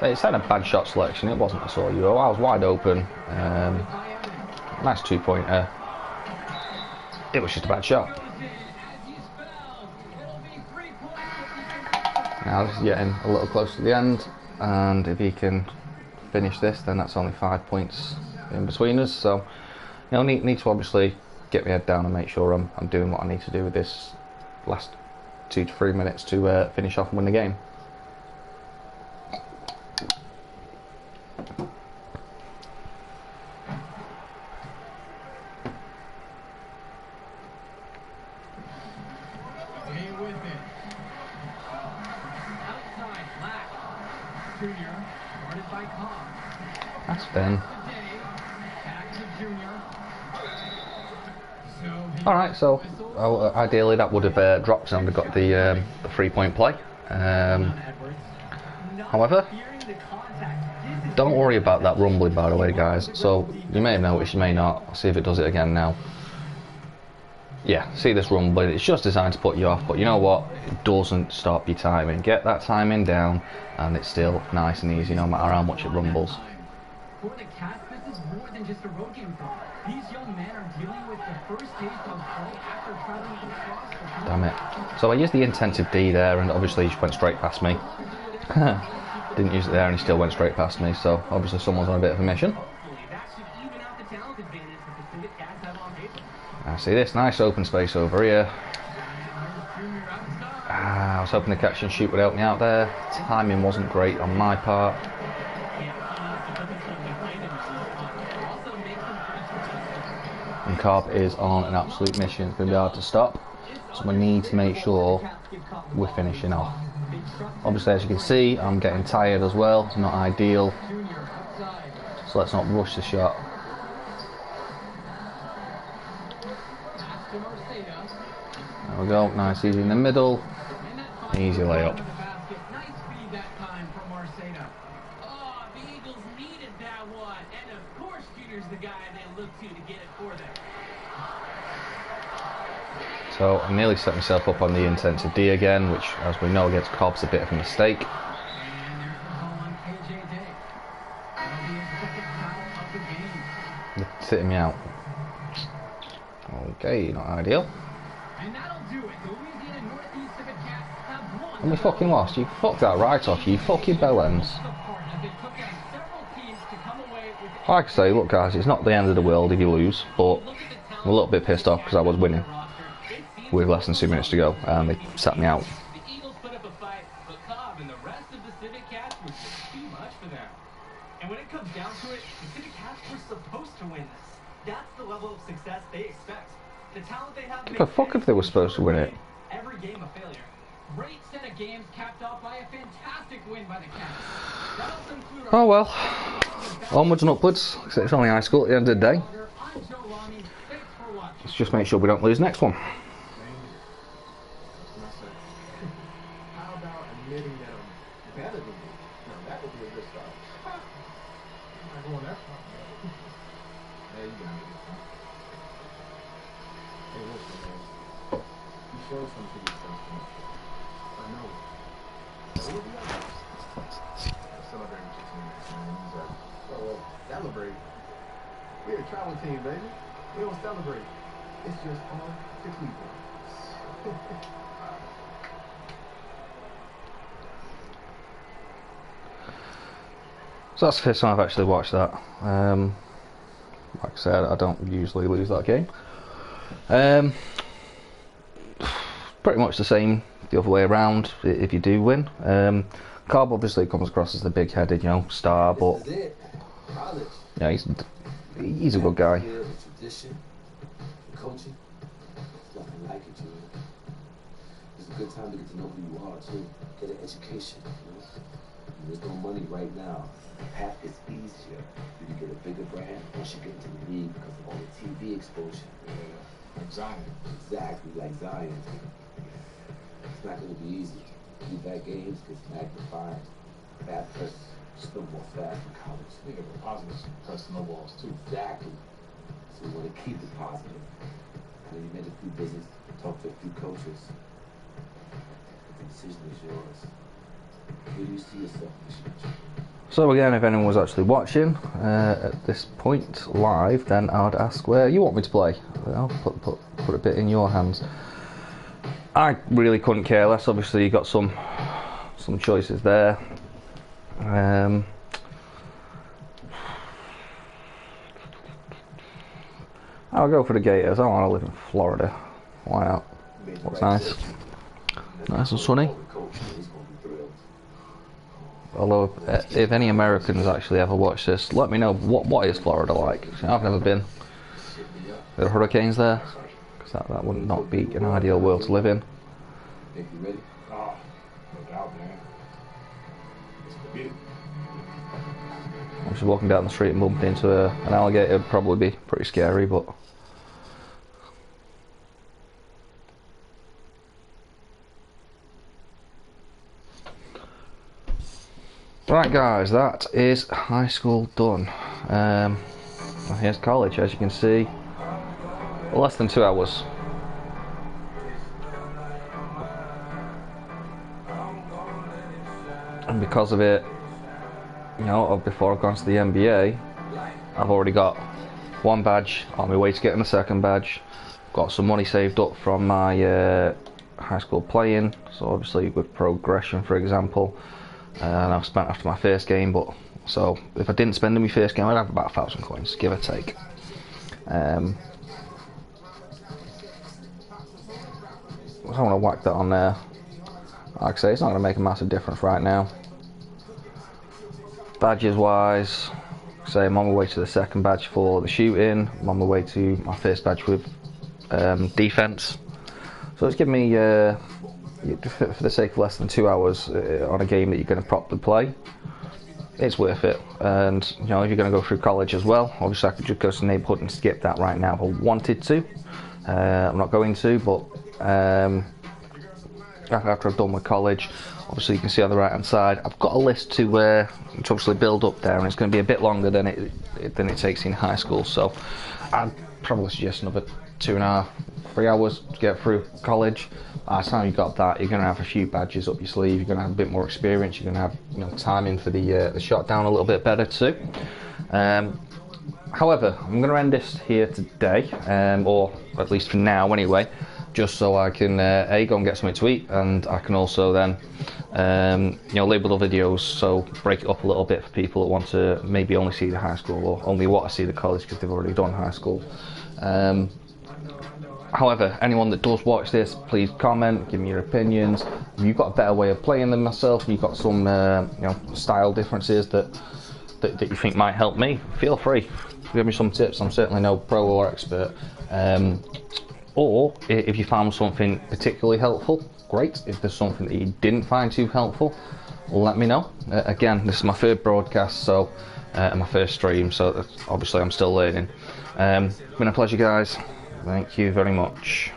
It's had a bad shot selection. It wasn't a sort of Euro. I was wide open. Nice 2-pointer. It was just a bad shot. Now this is getting a little close to the end, and if he can finish this, then that's only 5 points in between us. So, you know, need to obviously get my head down and make sure I'm doing what I need to do with this last 2 to 3 minutes to finish off and win the game. That's Ben. Alright, so ideally that would have dropped and I would have got the 3-point play. However, don't worry about that rumbling, by the way, guys. So you may have noticed, you may not. I'll see if it does it again now. Yeah, see this rumbling, it's just designed to put you off, but you know what, it doesn't stop your timing. Get that timing down and it's still nice and easy no matter how much it rumbles. For the cast is more than just a road game for them. These young men are dealing with the first taste of fall after traveling across the country. Damn it. So I used the intensive D there, and obviously he just went straight past me. Didn't use it there, and he still went straight past me. So obviously someone's on a bit of a mission. I see this nice open space over here. I was hoping the catch and shoot would help me out there. Timing wasn't great on my part. And Cobb is on an absolute mission. It's going to be hard to stop. So we need to make sure we're finishing off. Obviously, as you can see, I'm getting tired as well. It's not ideal. So let's not rush the shot. There we go. Nice, easy in the middle. Easy layup. So I nearly set myself up on the intensive D again, which, as we know, against Cobb's a bit of a mistake. They're sitting me out. Okay, not ideal. And we fucking lost. You fucked that right off, you fucking bellends. Like I say, look guys, it's not the end of the world if you lose, but I'm a little bit pissed off because I was winning with less than 2 minutes to go, and they sat me out. The Eagles put up a fight, but Cobb and the rest of the Civic Cats was just too much for them. And when it comes down to it, the Civic Cats were supposed to win this. That's the level of success they expect. The talent they have. The fuck if they were supposed to win it? Every game a failure. Great set of games capped off by a fantastic win by the Cats. Oh well. Onwards and upwards. It's only high school at the end of the day. Let's just make sure we don't lose next one. How about admitting that I'm better than you? Now that would be a good start. I'm not going that far. There you go. Hey, listen, man. You showed something to yourself. I know. But we'll be honest. Celebrate with your teammates, man. You deserve it. Oh, celebrate. We're a travel team, baby. We don't celebrate. It's just on the people. So that's the first time I've actually watched that. Like I said, I don't usually lose that game. Pretty much the same the other way around if you do win. Cobb obviously comes across as the big-headed, you know, star, but yeah, he's a good guy. Coaching, nothing like it, you know. It's a good time to get to know who you are, too. Get an education, you know. There's no money right now. The path is easier. You can get a bigger brand once you get into the league because of all the TV exposure. Yeah, like Zion. Exactly, like Zion. It's not going to be easy. These bad games gets magnified. Bad press snowball fast in college. Think of the positive press snowballs, too. Exactly. So we want to keep it positive. And then you made a few visits, talked to a few coaches. But the decision is yours. Where do you see yourself in the future? So again, if anyone was actually watching at this point live, then I would ask where you want me to play. I'll put a bit in your hands. I really couldn't care less. Obviously, you got some choices there. I'll go for the Gators. I want to live in Florida. Why not? Looks nice. Nice and sunny. Although, if any Americans actually ever watch this, let me know what is Florida like. I've never been. Are there hurricanes there? Because that would not be an ideal world to live in. Think you ready? Oh, no doubt, man. It's the beat. I'm just walking down the street and bumping into an alligator. It'd probably be pretty scary, but. Right guys, that is high school done. Here's college, as you can see. Less than 2 hours. And because of it, you know, before I've gone to the NBA, I've already got one badge on my way to getting the second badge. Got some money saved up from my high school playing, so obviously with progression, for example, and I've spent after my first game. But so if I didn't spend in my first game, I'd have about 1,000 coins, give or take. I want to whack that on there. Like I say, it's not going to make a massive difference right now. Badges wise, say I'm on my way to the second badge for the shooting. I'm on my way to my first badge with defense. So it's given me, for the sake of less than 2 hours on a game that you're going to properly play, it's worth it. And you know, if you're going to go through college as well, obviously I could just go to the neighbourhood and skip that right now if I wanted to. I'm not going to, but after I've done with college, obviously you can see on the right hand side, I've got a list to obviously build up there, and it's going to be a bit longer than it takes in high school. So I'd probably suggest another 2.5, 3 hours to get through college. By the time you've got that, you're going to have a few badges up your sleeve. You're going to have a bit more experience. You're going to have, you know, timing for the shot down a little bit better too. However, I'm going to end this here today, or at least for now anyway, just so I can go and get something to eat, and I can also then you know, label the videos, so break it up a little bit for people that want to maybe only see the high school or only want to see the college because they've already done high school. However, anyone that does watch this, please comment, give me your opinions. If you've got a better way of playing than myself, you've got some you know, style differences that you think might help me, feel free. Give me some tips. I'm certainly no pro or expert. Or if you found something particularly helpful, great. If there's something that you didn't find too helpful, let me know. Again, this is my third broadcast, so and my first stream, so obviously I'm still learning. It's been a pleasure, guys. Thank you very much.